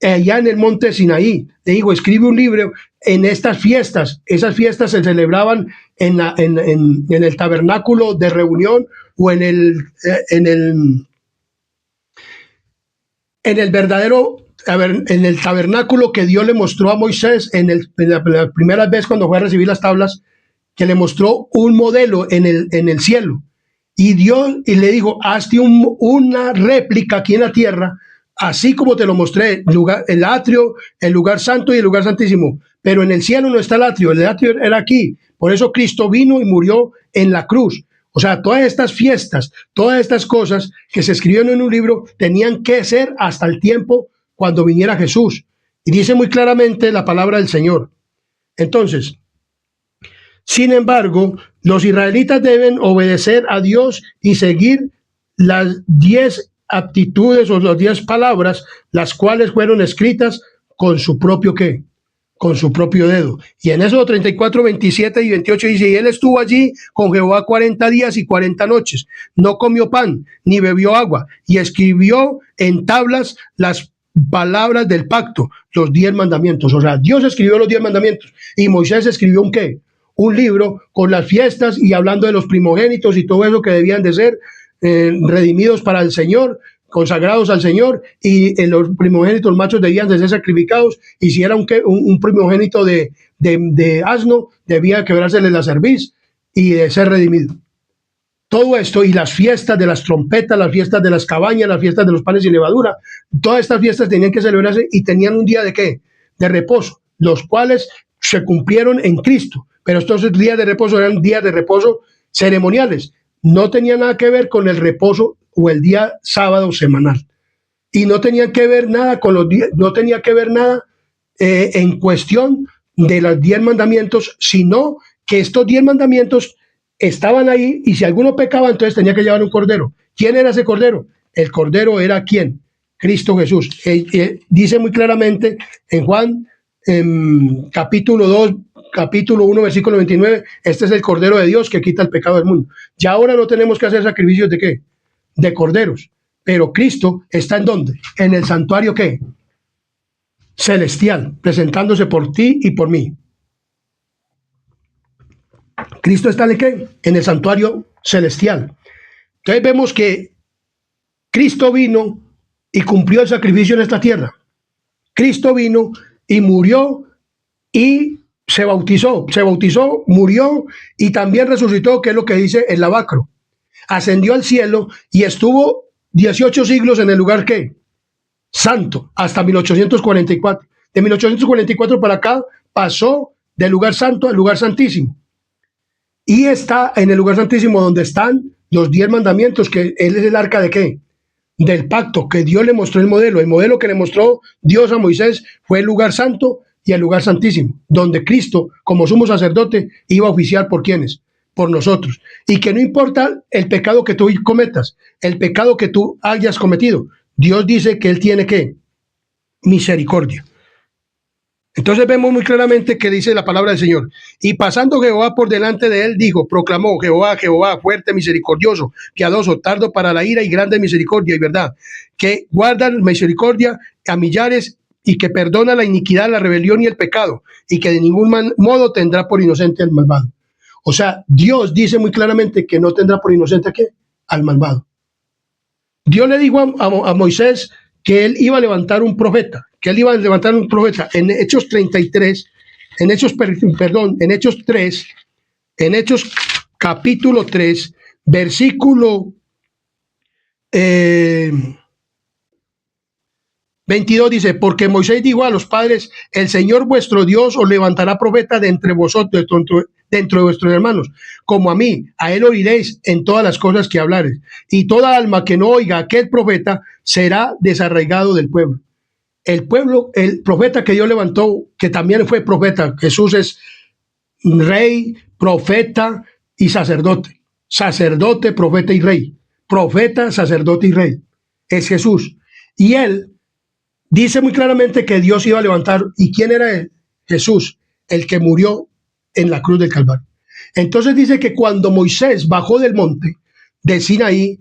Allá en el monte Sinaí, le dijo, escribe un libro en estas fiestas. Esas fiestas se celebraban en el tabernáculo de reunión o en el verdadero, en el tabernáculo que Dios le mostró a Moisés en la primera vez cuando fue a recibir las tablas, que le mostró un modelo en el cielo. Y Dios le dijo, hazte una réplica aquí en la tierra, así como te lo mostré, el atrio, el lugar santo y el lugar santísimo. Pero en el cielo no está el atrio era aquí. Por eso Cristo vino y murió en la cruz. O sea, todas estas fiestas, todas estas cosas que se escribieron en un libro tenían que ser hasta el tiempo cuando viniera Jesús. Y dice muy claramente la palabra del Señor. Entonces, sin embargo, los israelitas deben obedecer a Dios y seguir las 10 aptitudes o las 10 palabras, las cuales fueron escritas con su propio ¿qué? Con su propio dedo. Y en Éxodo 34, 27 y 28 dice, y él estuvo allí con Jehová 40 días y 40 noches, no comió pan, ni bebió agua, y escribió en tablas las palabras del pacto, los 10 mandamientos. O sea, Dios escribió los 10 mandamientos, y Moisés escribió un ¿qué? Un libro con las fiestas y hablando de los primogénitos y todo eso que debían de ser redimidos para el Señor, consagrados al Señor, y los primogénitos machos debían de ser sacrificados, y si era un primogénito de asno, debía quebrársele la cerviz y de ser redimido. Todo esto, y las fiestas de las trompetas, las fiestas de las cabañas, las fiestas de los panes sin levadura, todas estas fiestas tenían que celebrarse y tenían un día de ¿qué? De reposo, los cuales se cumplieron en Cristo. Pero estos días de reposo eran días de reposo ceremoniales. No tenía nada que ver con el reposo o el día sábado semanal. Y no tenía que ver nada con los días, no tenía que ver nada en cuestión de los 10 mandamientos, sino que estos 10 mandamientos estaban ahí, y si alguno pecaba, entonces tenía que llevar un cordero. ¿Quién era ese cordero? El cordero era ¿quién? Cristo Jesús. Dice muy claramente en Juan, capítulo 2, capítulo 1, versículo 29, este es el Cordero de Dios que quita el pecado del mundo. Ya ahora no tenemos que hacer sacrificios de ¿qué? De corderos, pero Cristo está ¿en dónde? En el santuario ¿qué? Celestial, presentándose por ti y por mí. Cristo está ¿en qué? En el santuario celestial. Entonces vemos que Cristo vino y cumplió el sacrificio en esta tierra. Cristo vino y murió y se bautizó, murió y también resucitó, que es lo que dice el Lavacro. Ascendió al cielo y estuvo 18 siglos en el lugar ¿qué? Santo, hasta 1844. De 1844 para acá pasó del lugar santo al lugar santísimo. Y está en el lugar santísimo donde están los 10 mandamientos, que él es el arca de ¿qué? Del pacto, que Dios le mostró el modelo. El modelo que le mostró Dios a Moisés fue el lugar santo y el lugar santísimo, donde Cristo, como sumo sacerdote, iba a oficiar por ¿quiénes? por nosotros, y que no importa el pecado que tú cometas, el pecado que tú hayas cometido, Dios dice que Él tiene ¿qué? Misericordia. Entonces vemos muy claramente que dice la palabra del Señor. Y pasando Jehová por delante de él, dijo, proclamó: Jehová, Jehová, fuerte, misericordioso, piadoso, tardo para la ira y grande misericordia y verdad, que guarda misericordia a millares y que perdona la iniquidad, la rebelión y el pecado, y que de ningún modo tendrá por inocente al malvado. O sea, Dios dice muy claramente que no tendrá por inocente ¿a qué? Al malvado. Dios le dijo a Moisés que él iba a levantar un profeta, en Hechos 33, en Hechos 3, en Hechos capítulo 3, versículo 22 dice: porque Moisés dijo a los padres: el Señor vuestro Dios os levantará profeta de entre vosotros, dentro de vuestros hermanos, como a mí, a él oiréis en todas las cosas que hablares, y toda alma que no oiga a aquel profeta será desarraigado del pueblo. El pueblo, el profeta que Dios levantó, que también fue profeta, Jesús es rey, profeta y sacerdote. Sacerdote, profeta y rey. Profeta, sacerdote y rey. Es Jesús. Y él dice muy claramente que Dios iba a levantar. ¿Y quién era él? Jesús, el que murió en la cruz del Calvario. Entonces dice que cuando Moisés bajó del monte de Sinaí,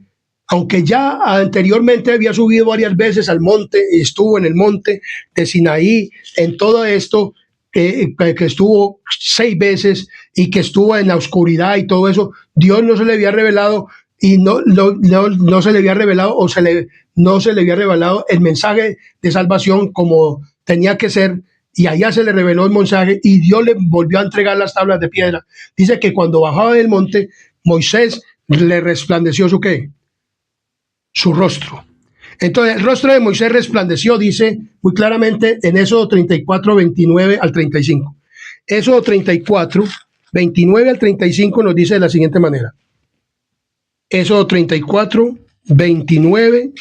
aunque ya anteriormente había subido varias veces al monte, estuvo en el monte de Sinaí, en todo esto, que estuvo 6 veces y que estuvo en la oscuridad y todo eso, Dios no se le había revelado y no se le había revelado no se le había revelado el mensaje de salvación como tenía que ser, y allá se le reveló el mensaje y Dios le volvió a entregar las tablas de piedra. Dice que cuando bajaba del monte, Moisés le resplandeció su ¿qué? Su rostro. Entonces el rostro de Moisés resplandeció, dice muy claramente en Éxodo 34, 29 al 35. Éxodo 34, 29 al 35 nos dice de la siguiente manera. Éxodo 34, 29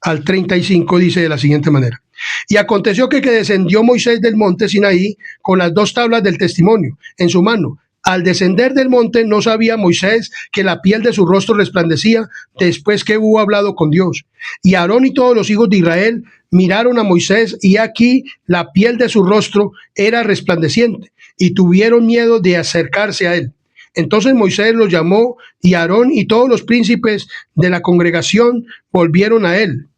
al 35 dice de la siguiente manera. Y aconteció que descendió Moisés del monte Sinaí con las 2 tablas del testimonio en su mano. Al descender del monte no sabía Moisés que la piel de su rostro resplandecía después que hubo hablado con Dios. Y Aarón y todos los hijos de Israel miraron a Moisés, y aquí la piel de su rostro era resplandeciente, y tuvieron miedo de acercarse a él. Entonces Moisés los llamó, y Aarón y todos los príncipes de la congregación volvieron a él.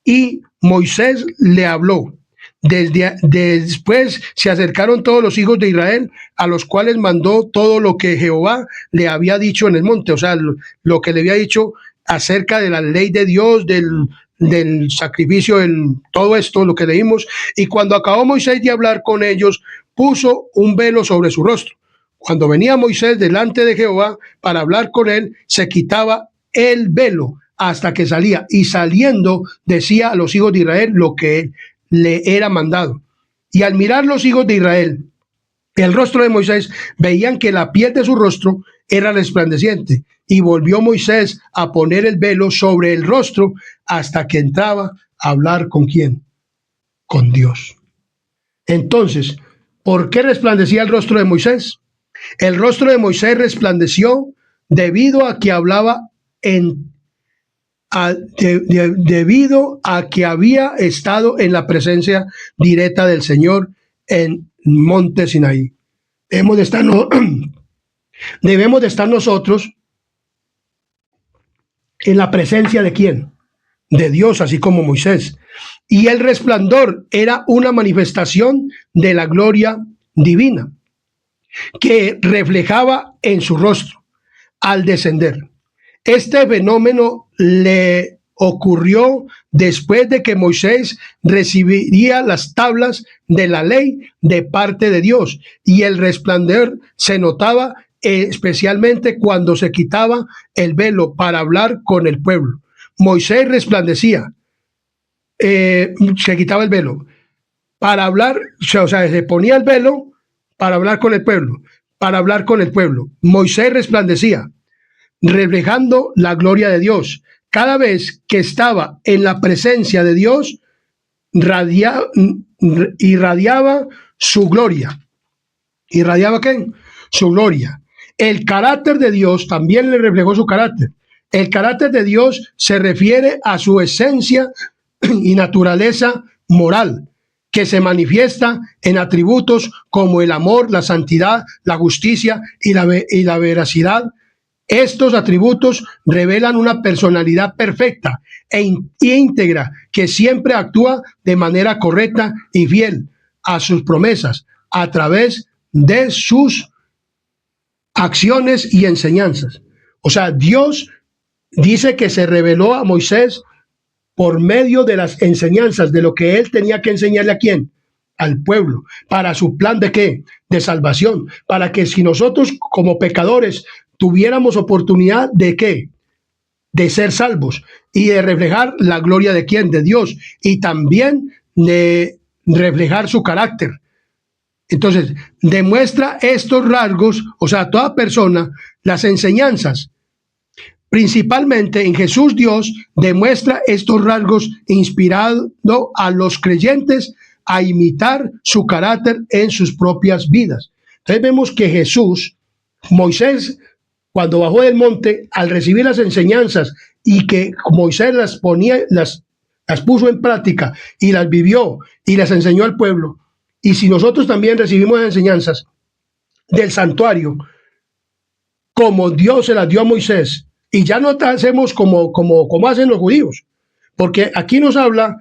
Y Moisés le habló. Después se acercaron todos los hijos de Israel, a los cuales mandó todo lo que Jehová le había dicho en el monte, o sea, lo que le había dicho acerca de la ley de Dios, del sacrificio, todo esto, lo que leímos. Y cuando acabó Moisés de hablar con ellos, puso un velo sobre su rostro. Cuando venía Moisés delante de Jehová para hablar con él, se quitaba el velo hasta que salía, y saliendo decía a los hijos de Israel lo que le era mandado. Y al mirar los hijos de Israel el rostro de Moisés, veían que la piel de su rostro era resplandeciente, y volvió Moisés a poner el velo sobre el rostro hasta que entraba a hablar ¿con quién? Con Dios. Entonces, ¿por qué resplandecía el rostro de Moisés? El rostro de Moisés resplandeció debido a que hablaba debido a que había estado en la presencia directa del Señor en monte Sinaí. Debemos de estar nosotros en la presencia ¿de quién? De Dios, así como Moisés. Y el resplandor era una manifestación de la gloria divina que reflejaba en su rostro al descender. Este fenómeno le ocurrió después de que Moisés recibiría las tablas de la ley de parte de Dios, y el resplandor se notaba especialmente cuando se quitaba el velo para hablar con el pueblo. Moisés resplandecía, se quitaba el velo para hablar, o sea, se ponía el velo para hablar con el pueblo, Moisés resplandecía, reflejando la gloria de Dios. Cada vez que estaba en la presencia de Dios, irradiaba su gloria. ¿Irradiaba qué? Su gloria. El carácter de Dios también le reflejó su carácter. El carácter de Dios se refiere a su esencia y naturaleza moral, que se manifiesta en atributos como el amor, la santidad, la justicia y la veracidad. Estos atributos revelan una personalidad perfecta e íntegra que siempre actúa de manera correcta y fiel a sus promesas a través de sus acciones y enseñanzas. O sea, Dios dice que se reveló a Moisés por medio de las enseñanzas, de lo que él tenía que enseñarle a quién, al pueblo, para su plan de qué, de salvación, para que si nosotros como pecadores tuviéramos oportunidad de qué, de ser salvos y de reflejar la gloria de quién, de Dios, y también de reflejar su carácter. Entonces, demuestra estos rasgos, o sea, toda persona, las enseñanzas, principalmente en Jesús. Dios demuestra estos rasgos inspirando a los creyentes a imitar su carácter en sus propias vidas. Entonces vemos que Jesús, Moisés, cuando bajó del monte, al recibir las enseñanzas y que Moisés las puso en práctica y las vivió y las enseñó al pueblo. Y si nosotros también recibimos las enseñanzas del santuario, como Dios se las dio a Moisés, y ya no hacemos como hacen los judíos, porque aquí nos habla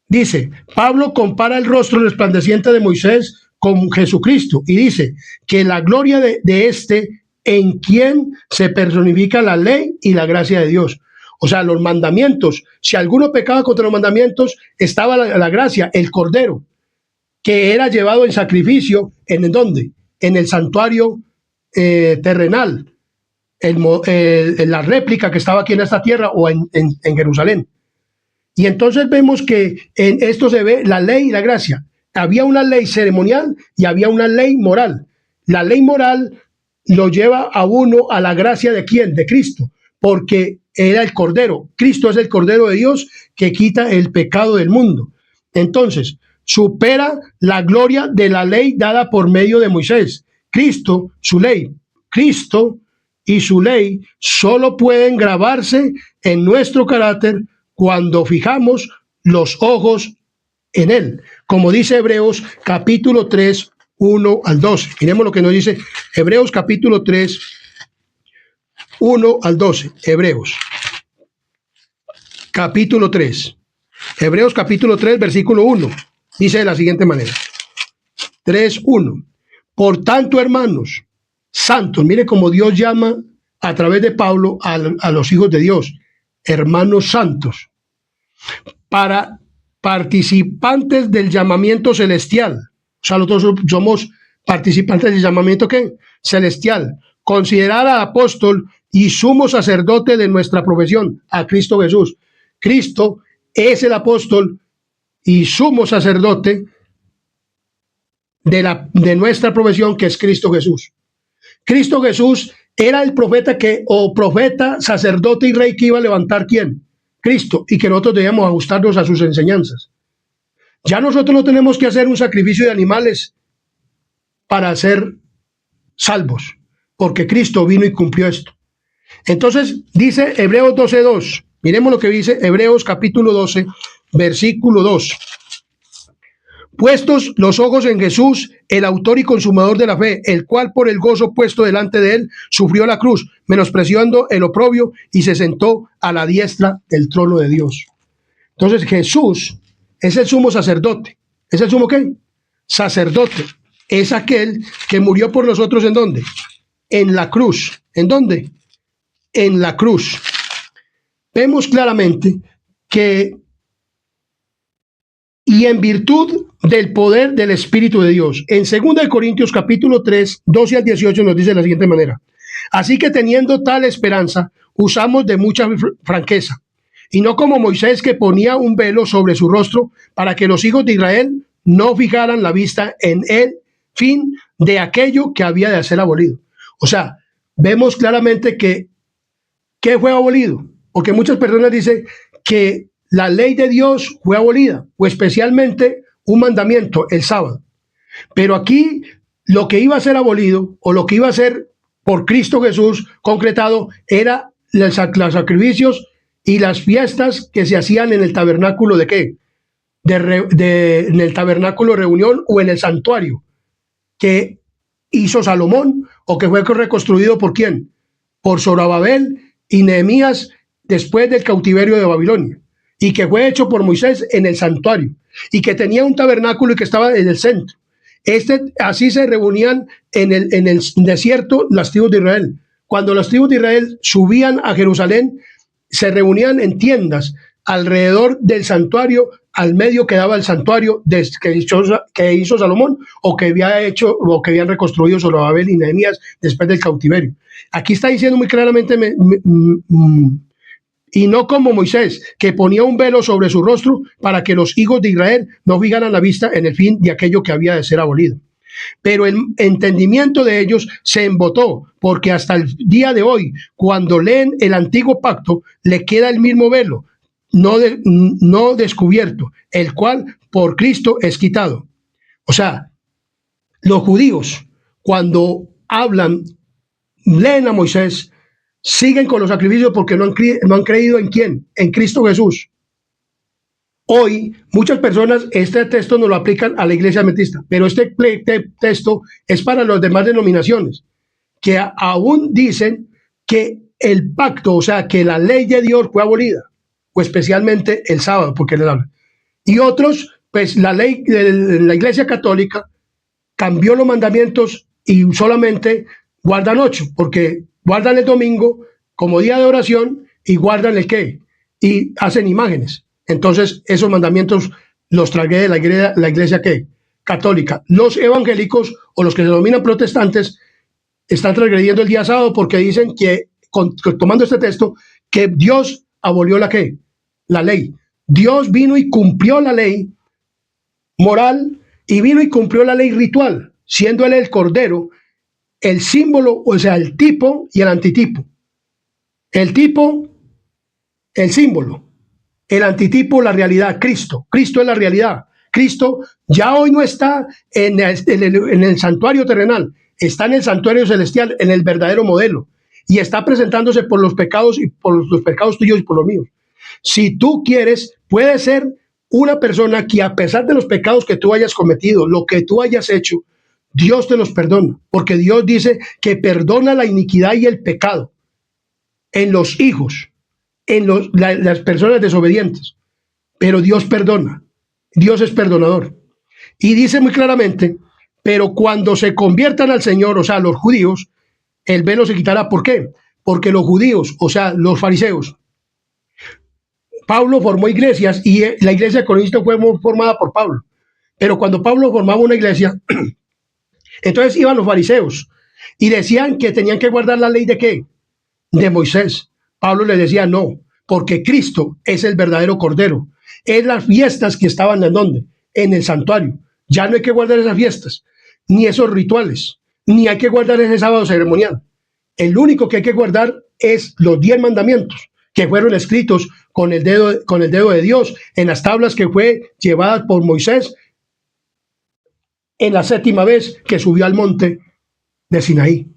dice, Pablo compara el rostro resplandeciente de Moisés con Jesucristo, y dice que la gloria de este, en quien se personifica la ley y la gracia de Dios. O sea, los mandamientos, si alguno pecaba contra los mandamientos, estaba la gracia, el cordero, que era llevado en sacrificio, ¿en dónde? En el santuario terrenal, en la réplica que estaba aquí en esta tierra o en Jerusalén. Y entonces vemos que en esto se ve la ley y la gracia. Había una ley ceremonial y había una ley moral. La ley moral lo lleva a uno a la gracia de ¿quién? De Cristo, porque era el Cordero. Cristo es el Cordero de Dios que quita el pecado del mundo. Entonces, supera la gloria de la ley dada por medio de Moisés. Cristo, su ley. Cristo y su ley solo pueden grabarse en nuestro carácter cuando fijamos los ojos en él. Como dice Hebreos capítulo 3, 1 al 12. Miremos lo que nos dice Hebreos capítulo 3, 1 al 12. Hebreos capítulo 3. Hebreos capítulo 3, versículo 1. Dice de la siguiente manera. 3, 1. Por tanto, hermanos santos, mire cómo Dios llama a través de Pablo a los hijos de Dios, hermanos santos, para participantes del llamamiento celestial. O sea, nosotros somos participantes del llamamiento ¿qué? Celestial. Considerar al apóstol y sumo sacerdote de nuestra profesión, a Cristo Jesús. Cristo es el apóstol y sumo sacerdote de nuestra profesión, que es Cristo Jesús. Cristo Jesús era el profeta profeta, sacerdote y rey que iba a levantar ¿quién? Cristo, y que nosotros debíamos ajustarnos a sus enseñanzas. Ya nosotros no tenemos que hacer un sacrificio de animales para ser salvos, porque Cristo vino y cumplió esto. Entonces dice Hebreos 12:2. Miremos lo que dice Hebreos capítulo 12, versículo 2. Puestos los ojos en Jesús, el autor y consumador de la fe, el cual por el gozo puesto delante de él sufrió la cruz, menospreciando el oprobio, y se sentó a la diestra del trono de Dios. Entonces Jesús es el sumo sacerdote. ¿Es el sumo qué? Sacerdote. Es aquel que murió por nosotros, ¿en dónde? En la cruz. ¿En dónde? En la cruz. Vemos claramente que y en virtud del poder del Espíritu de Dios. En 2 Corintios capítulo 3, 12 al 18 nos dice de la siguiente manera. Así que teniendo tal esperanza, usamos de mucha franqueza, y no como Moisés, que ponía un velo sobre su rostro para que los hijos de Israel no fijaran la vista en el fin de aquello que había de ser abolido. O sea, vemos claramente que ¿qué fue abolido? Porque muchas personas dicen que la ley de Dios fue abolida, o especialmente un mandamiento, el sábado. Pero aquí lo que iba a ser abolido o lo que iba a ser por Cristo Jesús concretado era los sacrificios y las fiestas que se hacían en el tabernáculo de qué? En el tabernáculo de reunión o en el santuario que hizo Salomón o que fue reconstruido por quién? Por Zorobabel y Nehemías después del cautiverio de Babilonia, y que fue hecho por Moisés en el santuario, y que tenía un tabernáculo y que estaba en el centro. Así se reunían en el desierto las tribus de Israel. Cuando las tribus de Israel subían a Jerusalén, se reunían en tiendas alrededor del santuario. Al medio quedaba el santuario que hizo Salomón o que había hecho o que habían reconstruido Zorobabel y Nehemías después del cautiverio. Aquí está diciendo muy claramente, y no como Moisés, que ponía un velo sobre su rostro para que los hijos de Israel no fijaran la vista en el fin de aquello que había de ser abolido. Pero el entendimiento de ellos se embotó, porque hasta el día de hoy, cuando leen el antiguo pacto, le queda el mismo velo, no descubierto, el cual por Cristo es quitado. O sea, los judíos, cuando hablan, leen a Moisés, siguen con los sacrificios porque no han creído en quién, en Cristo Jesús. Hoy, muchas personas, este texto no lo aplican a la iglesia adventista, pero este texto es para las demás denominaciones, que aún dicen que el pacto, o sea, que la ley de Dios fue abolida, o especialmente el sábado, porque le hablan. Y otros, pues la ley de la iglesia católica cambió los mandamientos y solamente guardan 8, porque guardan el domingo como día de oración y guardan el qué, y hacen imágenes. Entonces, esos mandamientos los tragué de la iglesia ¿qué? Católica. Los evangélicos o los que se denominan protestantes están transgrediendo el día sábado porque dicen que, tomando este texto, que Dios abolió la ¿qué? La ley. Dios vino y cumplió la ley moral y vino y cumplió la ley ritual, siendo él el cordero, el símbolo, o sea, el tipo y el antitipo. El tipo, el símbolo. El antitipo, la realidad, Cristo. Cristo es la realidad. Cristo ya hoy no está en el santuario terrenal, está en el santuario celestial, en el verdadero modelo, y está presentándose por los pecados y por los pecados tuyos y por los míos. Si tú quieres, puedes ser una persona que a pesar de los pecados que tú hayas cometido, lo que tú hayas hecho, Dios te los perdona, porque Dios dice que perdona la iniquidad y el pecado en los hijos, en las personas desobedientes, pero Dios perdona, Dios es perdonador. Y dice muy claramente, pero cuando se conviertan al Señor, o sea, los judíos, el velo se quitará. ¿Por qué? Porque los judíos, o sea, los fariseos, Pablo formó iglesias y la iglesia de Corinto fue formada por Pablo. Pero cuando Pablo formaba una iglesia, entonces iban los fariseos y decían que tenían que guardar la ley de ¿qué? De Moisés. Pablo les decía no, porque Cristo es el verdadero cordero. Es las fiestas que estaban en donde, en el santuario. Ya no hay que guardar esas fiestas, ni esos rituales, ni hay que guardar ese sábado ceremonial. El único que hay que guardar es los 10 mandamientos que fueron escritos con el dedo de Dios en las tablas que fue llevadas por Moisés en la 7ª vez que subió al monte de Sinaí.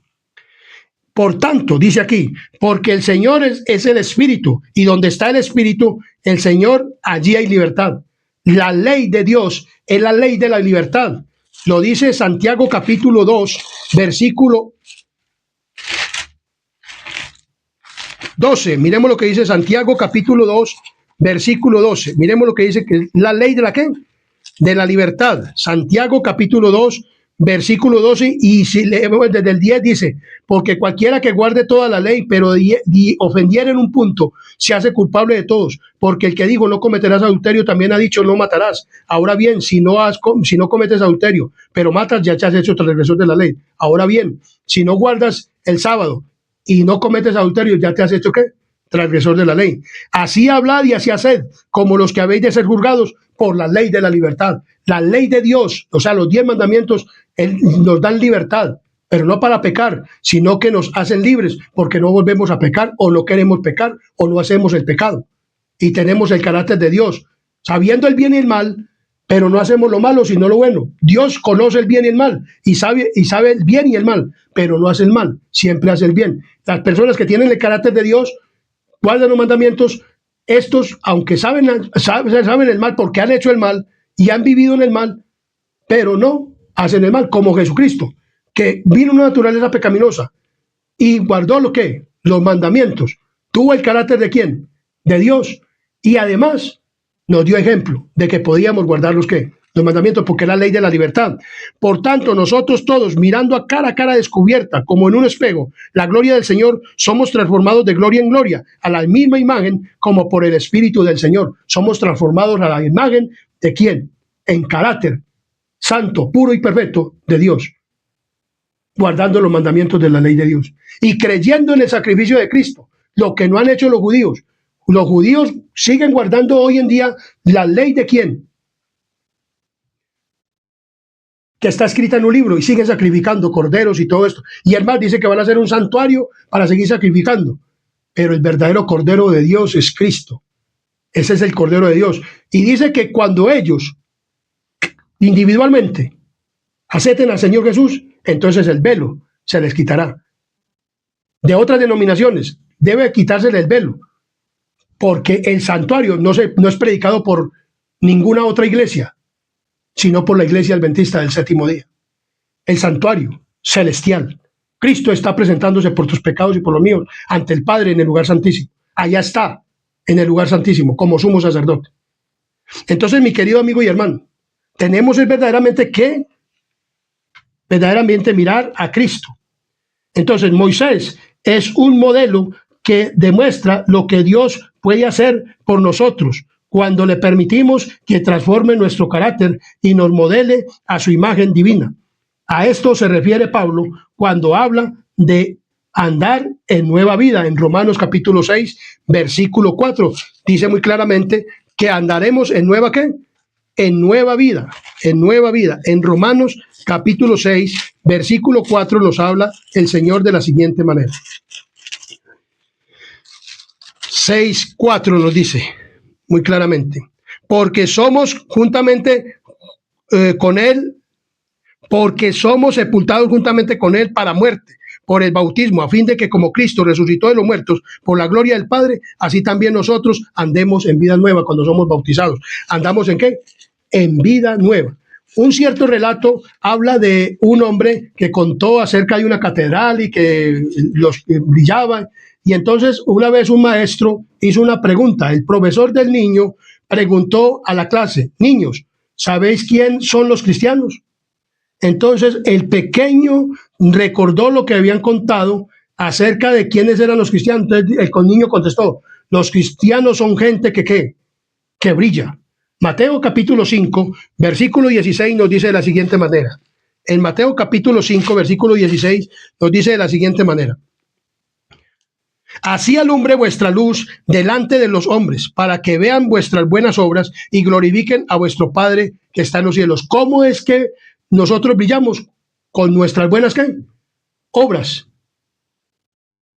Por tanto, dice aquí, porque el Señor es el Espíritu, y donde está el Espíritu, el Señor, allí hay libertad. La ley de Dios es la ley de la libertad. Lo dice Santiago capítulo 2, versículo 12. Miremos lo que dice Santiago capítulo 2, versículo 12. Miremos lo que dice, que la ley de la ¿qué? De la libertad. Santiago capítulo 2, versículo 12, y si leemos desde el 10 dice, porque cualquiera que guarde toda la ley, pero ofendiera en un punto, se hace culpable de todos, porque el que dijo no cometerás adulterio también ha dicho no matarás. Ahora bien, si no cometes adulterio, pero matas, ya te has hecho transgresor de la ley. Ahora bien, si no guardas el sábado y no cometes adulterio, ya te has hecho ¿qué? Transgresor de la ley. Así hablad y así haced, como los que habéis de ser juzgados por la ley de la libertad. La ley de Dios, o sea, los 10 mandamientos, nos dan libertad, pero no para pecar, sino que nos hacen libres, porque no volvemos a pecar, o no queremos pecar, o no hacemos el pecado. Y tenemos el carácter de Dios, sabiendo el bien y el mal, pero no hacemos lo malo, sino lo bueno. Dios conoce el bien y el mal, y sabe el bien y el mal, pero no hace el mal, siempre hace el bien. Las personas que tienen el carácter de Dios, guardan los mandamientos, estos, aunque saben el mal porque han hecho el mal y han vivido en el mal, pero no hacen el mal, como Jesucristo, que vino una naturaleza pecaminosa y guardó lo que, los mandamientos. Tuvo el carácter de ¿quién? De Dios. Y además nos dio ejemplo de que podíamos guardar los mandamientos, porque es la ley de la libertad. Por tanto, nosotros todos, mirando a cara descubierta, como en un espejo, la gloria del Señor, somos transformados de gloria en gloria, a la misma imagen como por el Espíritu del Señor. Somos transformados a la imagen de ¿quién? En carácter santo, puro y perfecto de Dios, guardando los mandamientos de la ley de Dios y creyendo en el sacrificio de Cristo, lo que no han hecho los judíos. Los judíos siguen guardando hoy en día la ley de ¿quién? Que está escrita en un libro, y siguen sacrificando corderos y todo esto. Y el más dice que van a hacer un santuario para seguir sacrificando. Pero el verdadero cordero de Dios es Cristo. Ese es el cordero de Dios. Y dice que cuando ellos individualmente acepten al Señor Jesús, entonces el velo se les quitará. De otras denominaciones debe quitársele el velo, porque el santuario no es predicado por ninguna otra iglesia, sino por la iglesia adventista del séptimo día. El santuario celestial. Cristo está presentándose por tus pecados y por los míos ante el Padre en el lugar santísimo. Allá está, en el lugar santísimo, como sumo sacerdote. Entonces, mi querido amigo y hermano, tenemos verdaderamente que mirar a Cristo. Entonces, Moisés es un modelo que demuestra lo que Dios puede hacer por nosotros cuando le permitimos que transforme nuestro carácter y nos modele a su imagen divina. A esto se refiere Pablo cuando habla de andar en nueva vida. En Romanos capítulo 6, versículo 4, dice muy claramente que andaremos en nueva ¿qué? En nueva vida, en nueva vida. En Romanos capítulo 6, versículo 4 nos habla el Señor de la siguiente manera. 6:4 nos dice muy claramente, porque somos juntamente con Él, porque somos sepultados juntamente con Él para muerte, por el bautismo, a fin de que como Cristo resucitó de los muertos por la gloria del Padre, así también nosotros andemos en vida nueva cuando somos bautizados. ¿Andamos en qué? En vida nueva. Un cierto relato habla de un hombre que contó acerca de una catedral y que los brillaba. Y entonces una vez un maestro hizo una pregunta. El profesor del niño preguntó a la clase: niños, ¿sabéis quién son los cristianos? Entonces el pequeño recordó lo que habían contado acerca de quiénes eran los cristianos. Entonces el niño contestó: los cristianos son gente que brilla. Mateo capítulo 5, versículo 16 nos dice de la siguiente manera. En Mateo capítulo 5, versículo 16 nos dice de la siguiente manera: así alumbre vuestra luz delante de los hombres, para que vean vuestras buenas obras y glorifiquen a vuestro Padre que está en los cielos. ¿Cómo es que nosotros brillamos? Con nuestras buenas ¿qué? Obras.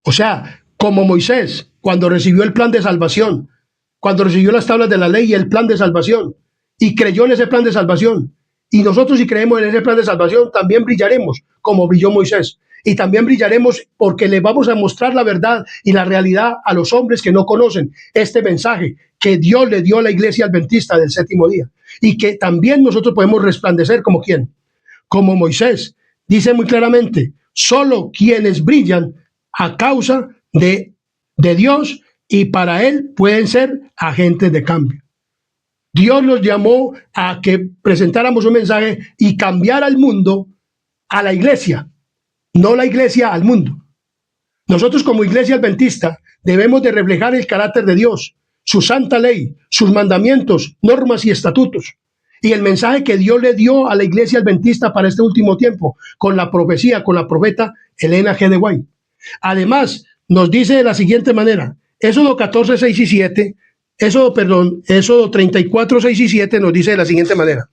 O sea, como Moisés, cuando recibió el plan de salvación, cuando recibió las tablas de la ley y el plan de salvación, y creyó en ese plan de salvación, y nosotros si creemos en ese plan de salvación, también brillaremos como brilló Moisés. Y también brillaremos porque le vamos a mostrar la verdad y la realidad a los hombres que no conocen este mensaje que Dios le dio a la iglesia adventista del séptimo día. Y que también nosotros podemos resplandecer como ¿quién? Como Moisés. Dice muy claramente, solo quienes brillan a causa de Dios y para Él pueden ser agentes de cambio. Dios nos llamó a que presentáramos un mensaje y cambiar al mundo a la iglesia, no la iglesia al mundo. Nosotros como iglesia adventista debemos de reflejar el carácter de Dios, su santa ley, sus mandamientos, normas y estatutos, y el mensaje que Dios le dio a la iglesia adventista para este último tiempo, con la profecía, con la profeta Elena G. de White. Además, nos dice de la siguiente manera, Éxodo 14, 6 y 7, Éxodo 34, 6 y 7 nos dice de la siguiente manera.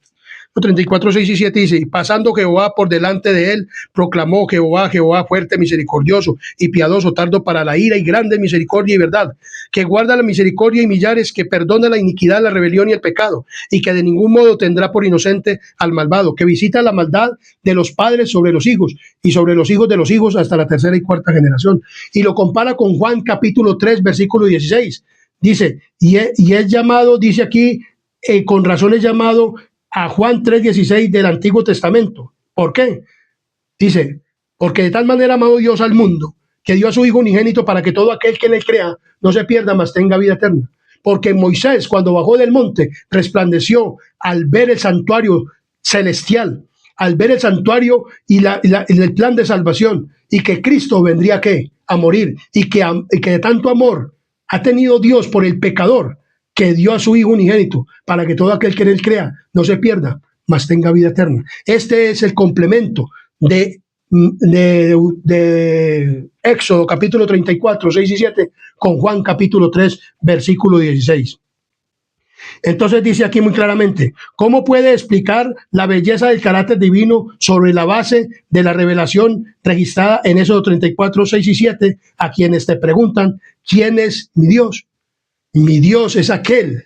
34, 6 y 7 dice, y pasando Jehová por delante de él, proclamó Jehová, Jehová fuerte, misericordioso y piadoso, tardo para la ira y grande misericordia y verdad, que guarda la misericordia y millares, que perdona la iniquidad, la rebelión y el pecado, y que de ningún modo tendrá por inocente al malvado, que visita la maldad de los padres sobre los hijos y sobre los hijos de los hijos hasta la tercera y cuarta generación. Y lo compara con Juan capítulo 3, versículo 16. Dice, y es llamado, dice aquí, con razón es llamado a Juan 3:16 del Antiguo Testamento. ¿Por qué? Dice, porque de tal manera amó Dios al mundo, que dio a su Hijo unigénito para que todo aquel que en él crea no se pierda, mas tenga vida eterna. Porque Moisés, cuando bajó del monte, resplandeció al ver el santuario celestial, al ver el santuario y el plan de salvación, y que Cristo vendría ¿qué? A morir, y que de tanto amor ha tenido Dios por el pecador, que dio a su Hijo unigénito, para que todo aquel que en él crea no se pierda, mas tenga vida eterna. Este es el complemento de Éxodo capítulo 34, 6 y 7, con Juan capítulo 3, versículo 16. Entonces dice aquí muy claramente, ¿cómo puede explicar la belleza del carácter divino sobre la base de la revelación registrada en Éxodo 34, 6 y 7? A quienes te preguntan, ¿quién es mi Dios? Mi Dios es aquel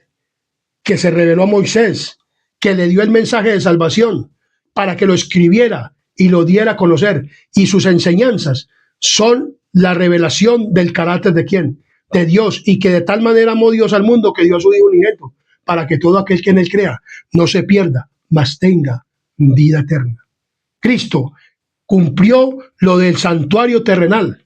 que se reveló a Moisés, que le dio el mensaje de salvación para que lo escribiera y lo diera a conocer. Y sus enseñanzas son la revelación del carácter de ¿quién? De Dios. Y que de tal manera amó Dios al mundo que dio a su Hijo unigénito, para que todo aquel que en él crea no se pierda, mas tenga vida eterna. Cristo cumplió lo del santuario terrenal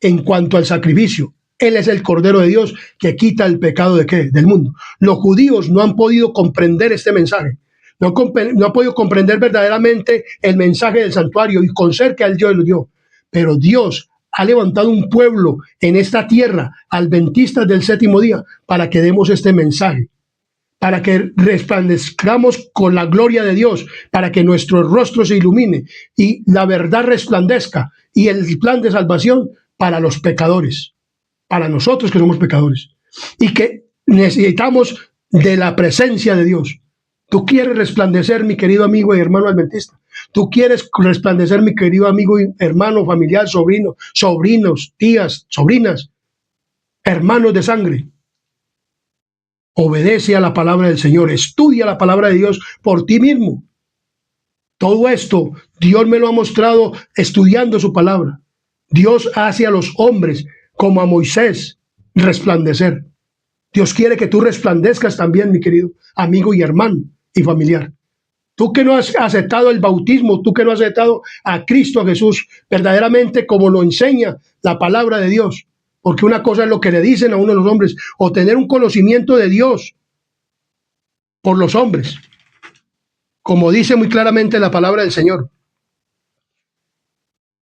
en cuanto al sacrificio. Él es el Cordero de Dios que quita el pecado ¿de qué? Del mundo. Los judíos no han podido comprender este mensaje. No han podido comprender verdaderamente el mensaje del santuario y con ser que a él Dios lo dio. Pero Dios ha levantado un pueblo en esta tierra, adventistas del séptimo día, para que demos este mensaje, para que resplandezcamos con la gloria de Dios, para que nuestro rostro se ilumine y la verdad resplandezca y el plan de salvación para los pecadores, para nosotros que somos pecadores y que necesitamos de la presencia de Dios. Tú quieres resplandecer, mi querido amigo y hermano adventista. Tú quieres resplandecer, mi querido amigo y hermano, familiar, sobrino, sobrinos, tías, sobrinas, hermanos de sangre. Obedece a la palabra del Señor, estudia la palabra de Dios por ti mismo. Todo esto Dios me lo ha mostrado estudiando su palabra. Dios hace a los hombres como a Moisés resplandecer. Dios quiere que tú resplandezcas también, mi querido amigo y hermano y familiar. Tú que no has aceptado el bautismo, tú que no has aceptado a Cristo, a Jesús, verdaderamente como lo enseña la palabra de Dios. Porque una cosa es lo que le dicen a uno de los hombres, o tener un conocimiento de Dios por los hombres, como dice muy claramente la palabra del Señor.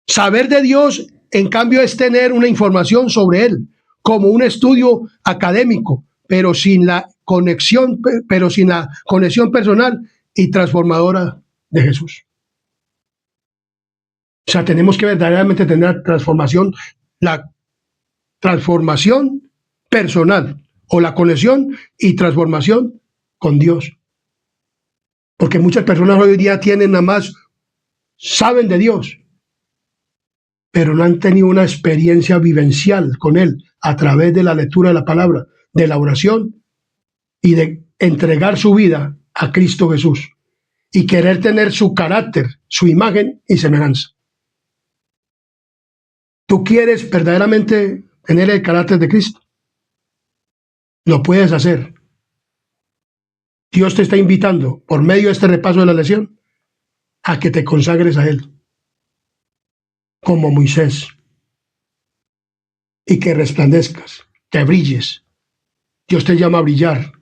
Saber de Dios, en cambio, es tener una información sobre Él, como un estudio académico, pero sin la conexión personal y transformadora de Jesús. O sea, tenemos que verdaderamente tener la transformación personal o la conexión y transformación con Dios. Porque muchas personas hoy día saben de Dios, pero no han tenido una experiencia vivencial con Él a través de la lectura de la palabra, de la oración y de entregar su vida a Cristo Jesús y querer tener su carácter, su imagen y semejanza. ¿Tú quieres verdaderamente tener el carácter de Cristo? Lo puedes hacer. Dios te está invitando, por medio de este repaso de la lección, a que te consagres a Él, como Moisés, y que resplandezcas, que brilles. Dios te llama a brillar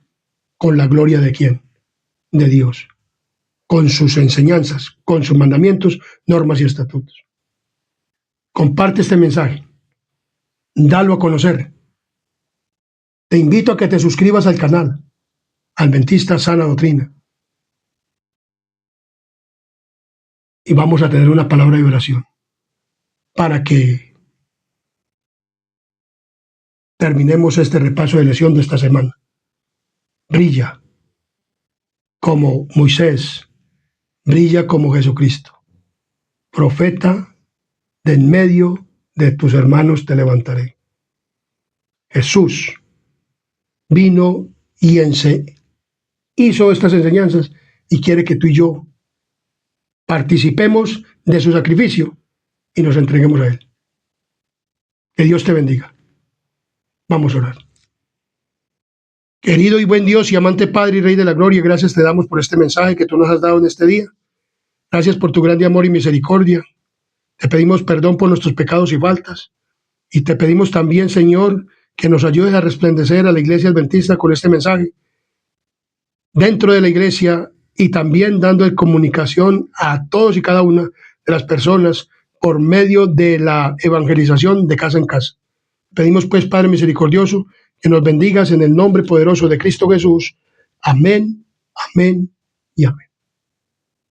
con la gloria de ¿quién? De Dios, con sus enseñanzas, con sus mandamientos, normas y estatutos. Comparte este mensaje, dalo a conocer. Te invito a que te suscribas al canal Adventista Sana Doctrina. Y vamos a tener una palabra de oración para que terminemos este repaso de lección de esta semana. Brilla como Moisés, brilla como Jesucristo. Profeta, de en medio de tus hermanos te levantaré. Jesús vino y hizo estas enseñanzas y quiere que tú y yo participemos de su sacrificio y nos entreguemos a Él. Que Dios te bendiga. Vamos a orar. Querido y buen Dios y amante Padre y Rey de la Gloria, gracias te damos por este mensaje que tú nos has dado en este día. Gracias por tu grande amor y misericordia. Te pedimos perdón por nuestros pecados y faltas. Y te pedimos también, Señor, que nos ayudes a resplandecer a la Iglesia Adventista con este mensaje dentro de la Iglesia y también dando comunicación a todos y cada una de las personas por medio de la evangelización de casa en casa. Pedimos pues, Padre misericordioso, que nos bendigas en el nombre poderoso de Cristo Jesús. Amén, amén y amén.